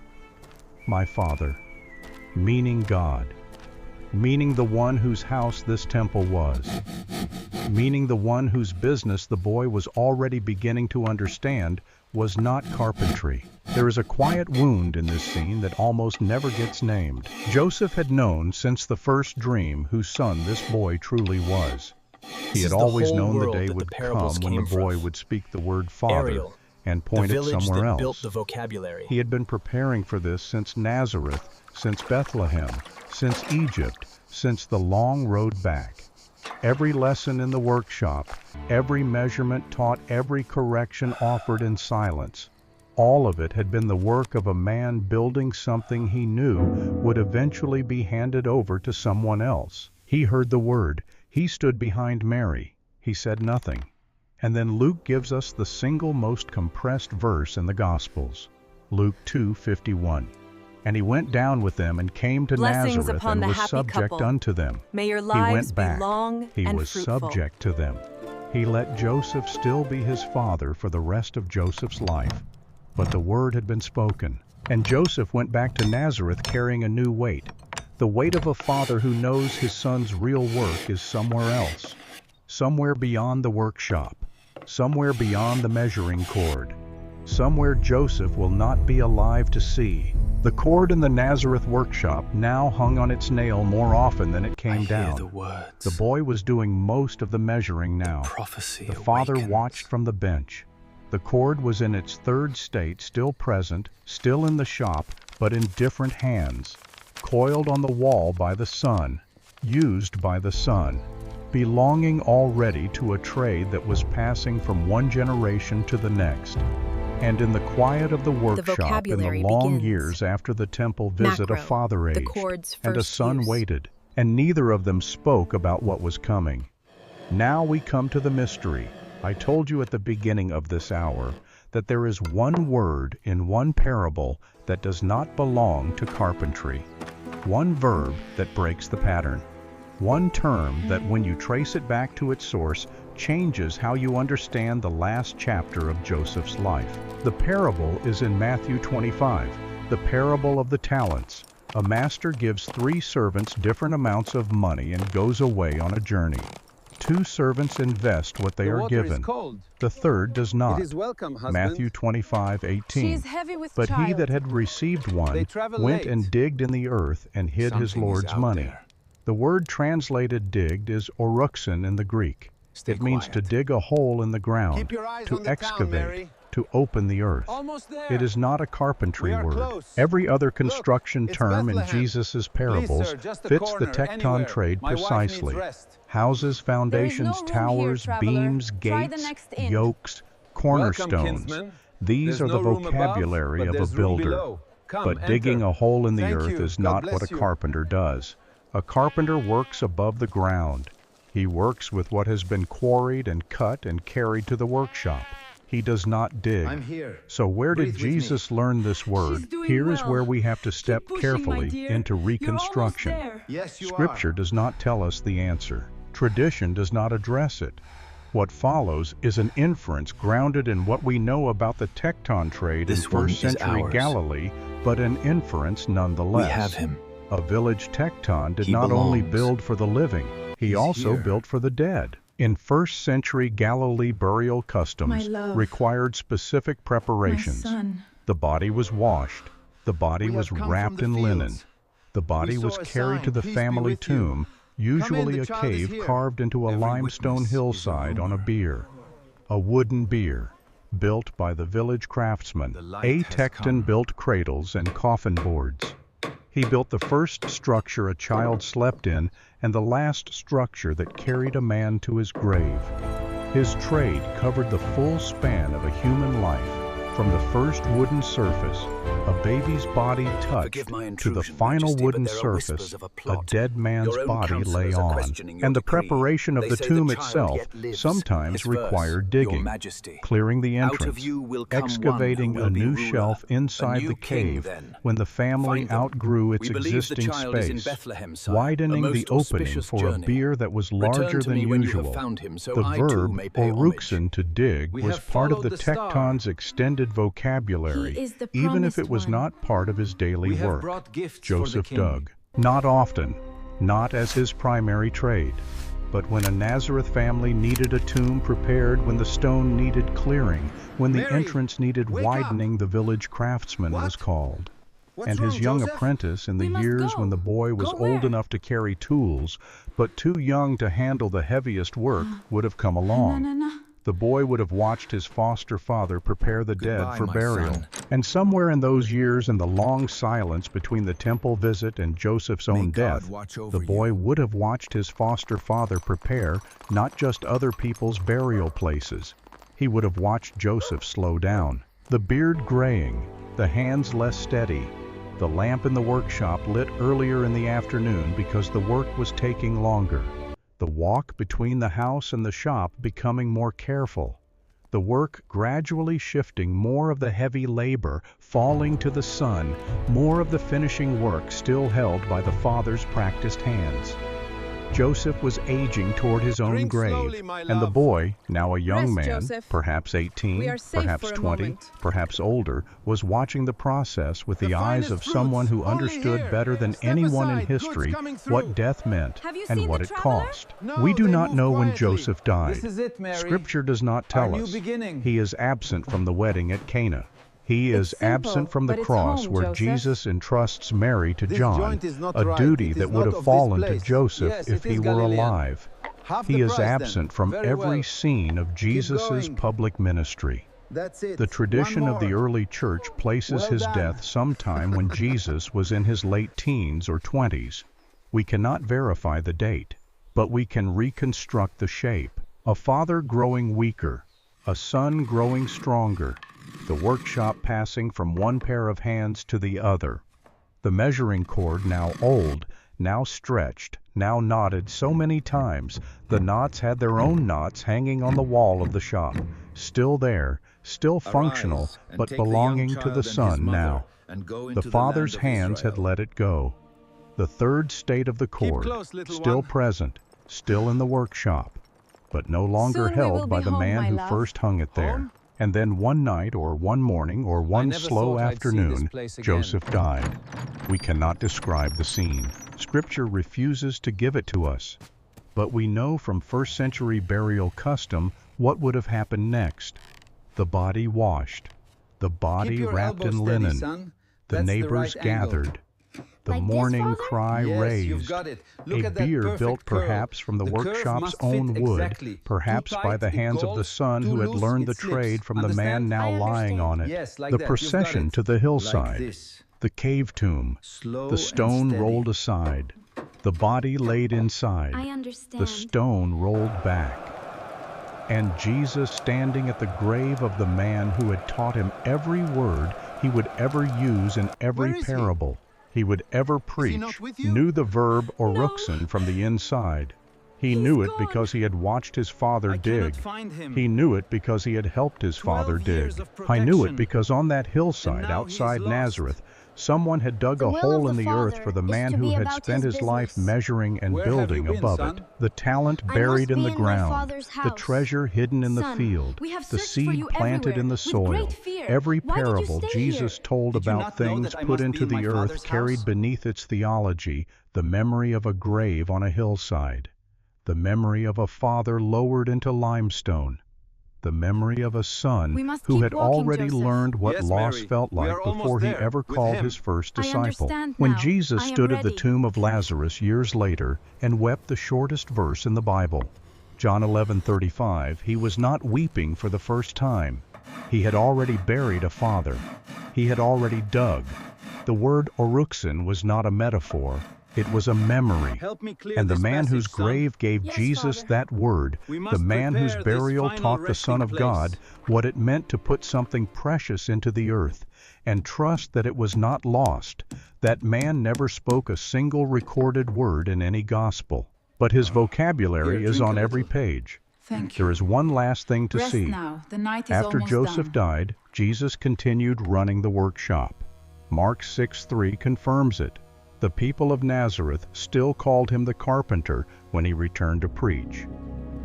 My Father, meaning God, meaning the one whose house this temple was, meaning the one whose business the boy was already beginning to understand was not carpentry. There is a quiet wound in this scene that almost never gets named. Joseph had known since the first dream whose son this boy truly was. He This had is the always whole known the world day that the would parables come when the came boy from. would speak the word Father Ariel, and the point it village somewhere that else. built the vocabulary. He had been preparing for this since Nazareth, since Bethlehem, since Egypt, since the long road back. Every lesson in the workshop, every measurement taught, every correction offered in silence. All of it had been the work of a man building something he knew would eventually be handed over to someone else. He heard the word. He stood behind Mary. He said nothing. And then Luke gives us the single most compressed verse in the Gospels. Luke 2:51. And he went down with them and came to Blessings Nazareth upon and the was happy subject couple. unto them. May your He lives went back. be long He and was fruitful. subject to them. He let Joseph still be his father for the rest of Joseph's life. But the word had been spoken, and Joseph went back to Nazareth carrying a new weight, the weight of a father who knows his son's real work is somewhere else, somewhere beyond the workshop, somewhere beyond the measuring cord. somewhere Joseph will not be alive to see. The cord in the Nazareth workshop now hung on its nail more often than it came down. The boy was doing most of the measuring now. The father watched from the bench. The cord was in its third state, still present, still in the shop, but in different hands, coiled on the wall by the son, used by the son, belonging already to a trade that was passing from one generation to the next. And in the quiet of the workshop, in the long years after the temple visit, a father aged, and a son waited, and neither of them spoke about what was coming. Now we come to the mystery. I told you at the beginning of this hour that there is one word in one parable that does not belong to carpentry, one verb that breaks the pattern, one term that, when you trace it back to its source, changes how you understand the last chapter of Joseph's life. The parable is in Matthew 25, the parable of the talents. A master gives 3 servants different amounts of money and goes away on a journey. 2 servants invest what they are given. The third does not. Matthew 25:18. But he that had received one went and digged in the earth and hid his Lord's money. The word translated digged is oruxin in the Greek. It means to dig a hole in the ground, to excavate, to open the earth. It is not a carpentry word. Every other construction term in Jesus' parables fits the tecton trade precisely. Houses, foundations, towers, beams, gates, yokes, cornerstones. These are the vocabulary of a builder. But digging a hole in the earth is not what a carpenter does. A carpenter works above the ground. He works with what has been quarried and cut and carried to the workshop. He does not dig. So where did Jesus learn this word? Here is where we have to step carefully into reconstruction. Scripture does not tell us the answer. Tradition does not address it. What follows is an inference grounded in what we know about the tecton trade in first century Galilee, but an inference nonetheless. We have him. A village tecton did not only build for the living, he also built for the dead. In first century Galilee, burial customs required specific preparations. The body was washed. The body was wrapped in linen. The body was carried to the family tomb, usually a cave carved into a limestone hillside on a bier. A wooden bier, built by the village craftsman. A tecton built cradles and coffin boards. He built the first structure a child slept in and the last structure that carried a man to his grave. His trade covered the full span of a human life, from the first wooden surface, a baby's body touched, to the final wooden surface, a dead man's body lay on. And the preparation of the tomb itself sometimes required digging, clearing the entrance, excavating a new shelf inside the cave when the family outgrew its existing space, widening the opening for a bier that was larger than usual. The verb, oruxin, to dig, was part of the tecton's extended vocabulary, even if it was not part of his daily work. Joseph dug. Not often, not as his primary trade, but when a Nazareth family needed a tomb prepared, when the stone needed clearing, when the entrance needed widening, the village craftsman was called. And his young apprentice, in the years when the boy was old enough to carry tools, but too young to handle the heaviest work, would have come along. The boy would have watched his foster father prepare the dead for burial. And somewhere in those years, in the long silence between the temple visit and Joseph's own death, the boy would have watched his foster father prepare not just other people's burial places. He would have watched Joseph slow down, the beard graying, the hands less steady, the lamp in the workshop lit earlier in the afternoon because the work was taking longer. The walk between the house and the shop becoming more careful, the work gradually shifting, more of the heavy labor falling to the son, more of the finishing work still held by the father's practiced hands. Joseph was aging toward his own Drink grave, slowly, my and the love. boy, now a young Rest, man, Joseph. perhaps We 18, are safe perhaps for a 20, moment. perhaps older, was watching the process with the eyes finest of someone who fruits, only understood here. better than Step anyone in aside, goods history coming through. what death meant Have you and seen what the it traveler? cost. No, We do they not move know when quietly. Joseph died. This is it, Mary. Scripture does not Our tell new us. beginning. He is absent from the wedding at Cana. He is It's simple, absent from the but it's cross home, where Joseph. Jesus entrusts Mary to This John, joint is not a right. duty It is that would not have of this fallen to place. Joseph Yes, if it he is were Galilean. alive. Half He the is price, then. absent from Very every well. scene of Jesus' going. public ministry. That's it. The tradition One of the more. early church places Well his done. death sometime when Jesus was in his late teens or 20s. We cannot verify the date, but we can reconstruct the shape. A father growing weaker, a son growing stronger, the workshop passing from one pair of hands to the other. The measuring cord now old, now stretched, now knotted so many times, the knots had their own knots hanging on the wall of the shop, still there, still functional, Arise, and but take the young belonging to child the and his son mother, now. and go The into father's land of hands had Israel. let it go. The third state of the cord, close, little still one. present, still in the workshop, but no longer Soon we will held by be the home, man my who love. first hung it there. Home? And then one night or one morning or one never slow thought I'd see this afternoon, place again. Joseph died. We cannot describe the scene. Scripture refuses to give it to us. But we know from first century burial custom what would have happened next. The body washed, the Keep body your wrapped elbow in steady, linen, son. the That's neighbors the right angle. gathered, the Like this, morning Father? cry Yes, raised, you've got it. Look a at that bier perfect built curl. perhaps from the The curve workshop's must fit own wood, exactly. perhaps Too by tight, the it hands of the galls. son Too who had loose, learned it the slips. trade from the man Understand? now I lying on it. understand. Yes, like The that. You've got procession it. to the hillside, Like this. the cave tomb, Slow the stone and steady. rolled aside, the body laid inside, I understand. the stone rolled back, and Jesus standing at the grave of the man who had taught him every word he would ever use in every Where is he? parable he would ever preach, not with you? knew the verb oruxin from the inside. He knew it gone. because he had watched his father I dig. cannot find him. He knew it because he had helped his 12 father dig. years of I knew it protection. because on that hillside And now he is outside lost. Nazareth, someone had dug The a will hole of in the the earth Father for the is man to who be had about spent his his life business. measuring and Where have building you been, above son? it. The talent I buried must in be the in my ground, Father's the house. treasure hidden in the Son, field, we have the searched for seed you planted in everywhere the with soil. great fear. Every Why did you parable stay Jesus here? told Did you about not know things that I put must be into in my the earth Father's carried house? beneath its theology the memory of a grave on a hillside, the memory of a father lowered into limestone, the memory of a son We must who keep had walking, already Joseph. learned what Yes, loss Mary. felt We like are almost before he there, ever with called him. his first I disciple. understand When now. Jesus I am stood at the ready. tomb of Lazarus years later and wept the shortest verse in the Bible, John 11:35, he was not weeping for the first time. He had already buried a father. He had already dug. The word oruxin was not a metaphor. It was a memory. Help me clear And the this man passage, whose son. grave gave Yes, Jesus Father. that word, We the must man whose prepare this burial final taught the Son of resting God place. what it meant to put something precious into the earth and trust that it was not lost. That man never spoke a single recorded word in any gospel, but his vocabulary Here, is drink on a every little. page. Thank There you. is one last thing to Rest see. now. The night is After almost Joseph done. died, Jesus continued running the workshop. Mark 6:3 confirms it. The people of Nazareth still called him the carpenter when he returned to preach.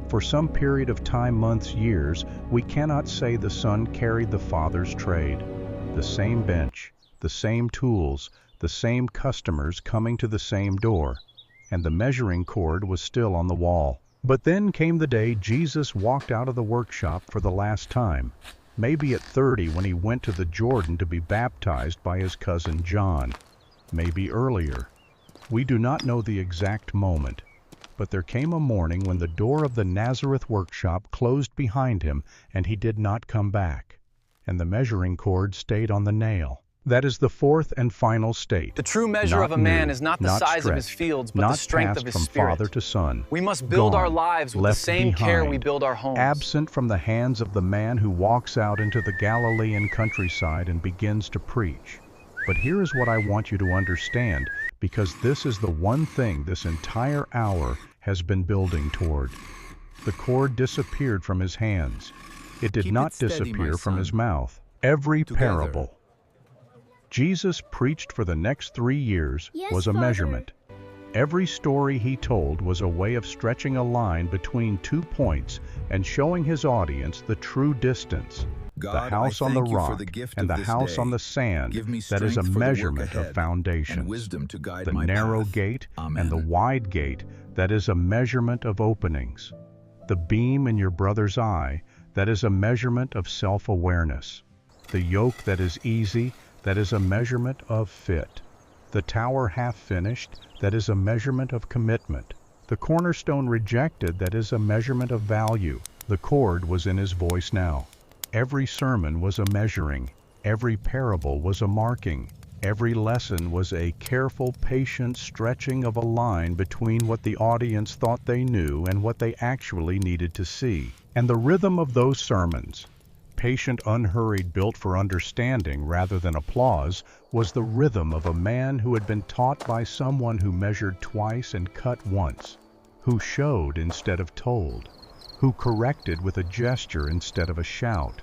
For some period of time, months, years, we cannot say the son carried the father's trade. The same bench, the same tools, the same customers coming to the same door, and the measuring cord was still on the wall. But then came the day Jesus walked out of the workshop for the last time, maybe at 30 when he went to the Jordan to be baptized by his cousin John, maybe earlier. We do not know the exact moment, but there came a morning when the door of the Nazareth workshop closed behind him and he did not come back, and the measuring cord stayed on the nail. That is the fourth and final state. The true measure Not of a man new, is not the not size of his stretched, fields, but not the strength passed of his from spirit. father to son. We must build our Gone, lives with the left same care we behind, build our homes. absent from the hands of the man who walks out into the Galilean countryside and begins to preach. But here is what I want you to understand, because this is the one thing this entire hour has been building toward. The cord disappeared from his hands. It did Keep not it steady, disappear my from his son. mouth. Every Together. parable Jesus preached for the next 3 years Yes, was a Father. measurement. Every story he told was a way of stretching a line between 2 points and showing his audience the true distance. God, the house I on the thank you for rock the gift and of the this house day. on the sand, Give me that is a strength for the work measurement ahead of foundations. and wisdom to guide The my narrow path. gate Amen. and the wide gate, that is a measurement of openings. The beam in your brother's eye, that is a measurement of self-awareness. The yoke that is easy, that is a measurement of fit. The tower half finished, that is a measurement of commitment. The cornerstone rejected, that is a measurement of value. The chord was in his voice now. Every sermon was a measuring. Every parable was a marking. Every lesson was a careful, patient stretching of a line between what the audience thought they knew and what they actually needed to see. And the rhythm of those sermons, patient, unhurried, built for understanding rather than applause, was the rhythm of a man who had been taught by someone who measured twice and cut once, who showed instead of told, who corrected with a gesture instead of a shout,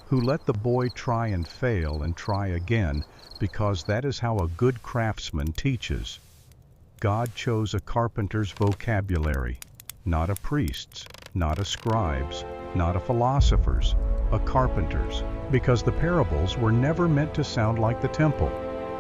who let the boy try and fail and try again, because that is how a good craftsman teaches. God chose a carpenter's vocabulary, not a priest's, not a scribe's, not a philosopher's, a carpenter's, because the parables were never meant to sound like the temple.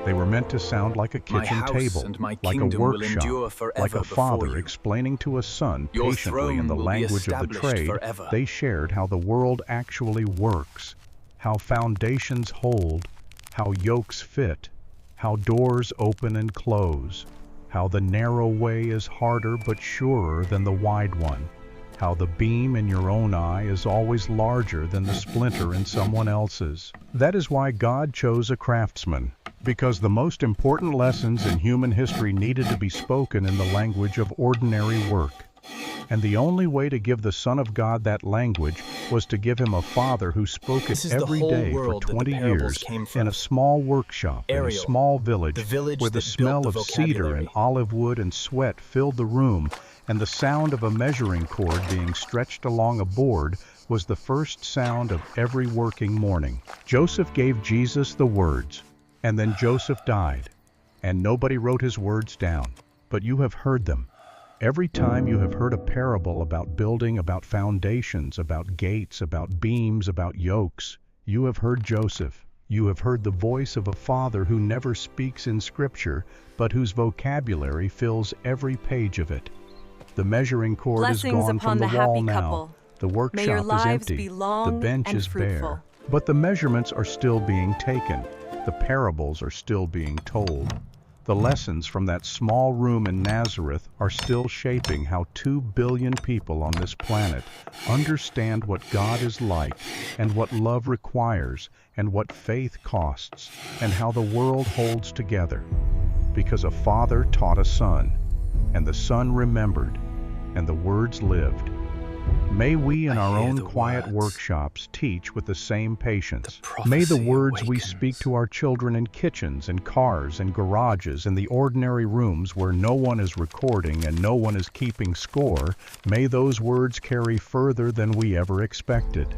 They were meant to sound like a My kitchen house table, and my like a kingdom will endure workshop, forever like a before father you. explaining to a son Your patiently in the throne will be language of the established trade. forever. They shared how the world actually works, how foundations hold, how yokes fit, how doors open and close, how the narrow way is harder but surer than the wide one, how the beam in your own eye is always larger than the splinter in someone else's. That is why God chose a craftsman, because the most important lessons in human history needed to be spoken in the language of ordinary work. And the only way to give the Son of God that language was to give him a father who spoke This it is the every whole day for world that the 20 parables years came from. in a small workshop in a Ariel, small village, the village where the that smell built of the cedar vocabulary. and olive wood and sweat filled the room, and the sound of a measuring cord being stretched along a board was the first sound of every working morning. Joseph gave Jesus the words, and then Joseph died, and nobody wrote his words down, but you have heard them. Every time you have heard a parable about building, about foundations, about gates, about beams, about yokes, you have heard Joseph. You have heard the voice of a father who never speaks in Scripture, but whose vocabulary fills every page of it. The measuring cord is Blessings gone upon from the the wall happy now. couple. The May your workshop is lives empty. be long The bench and is fruitful. bare. But the measurements are still being taken. The parables are still being told. The lessons from that small room in Nazareth are still shaping how 2 billion people on this planet understand what God is like and what love requires and what faith costs and how the world holds together. Because a father taught a son, and the son remembered, and the words lived. May we in I our hear own the quiet words. workshops teach with the same patience. The May the prophecy words we awakens. speak to our children in kitchens and cars and garages and the ordinary rooms where no one is recording and no one is keeping score, may those words carry further than we ever expected.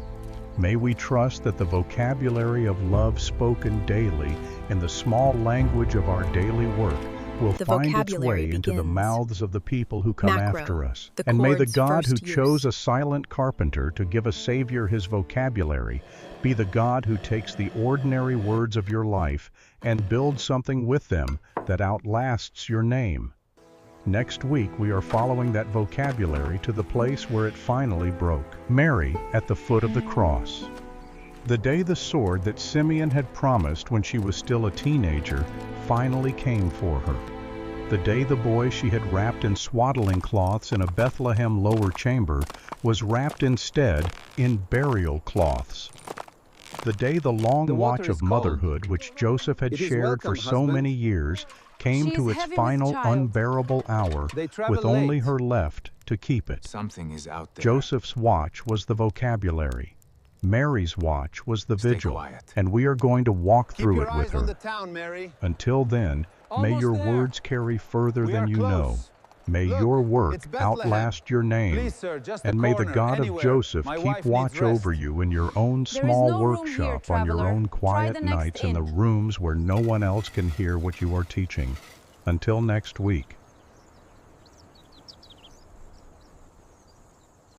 May we trust that the vocabulary of love spoken daily in the small language of our daily work will The find its vocabulary way into the begins. mouths of the people who come Macro, after us. the And may the chord's God who first use. chose a silent carpenter to give a Savior his vocabulary be the God who takes the ordinary words of your life and builds something with them that outlasts your name. Next week we are following that vocabulary to the place where it finally broke. Mary at the foot of the cross. The day the sword that Simeon had promised when she was still a teenager finally came for her. The day the boy she had wrapped in swaddling cloths in a Bethlehem lower chamber was wrapped instead in burial cloths. The day the long The water watch is of cold. motherhood which Joseph had It is shared for welcome, so husband. many years came She to is its heavy with final child. unbearable hour They travel with only late. her left to keep it. Something is out there. Joseph's watch was the vocabulary. Mary's watch was the Stay vigil, quiet. and we are going to walk Keep through your it with eyes on her. the town, Mary. Until then, may Almost your there. words carry further We than are you know. close. May Look, your work it's Bethlehem. outlast your name. Please, sir, just a And may the corner, God of anywhere. Joseph My keep wife needs watch rest. over you in your own There is small no room here, workshop on your traveler. own Try quiet the next nights in the inn. rooms where no one else can hear what you are teaching. Until next week.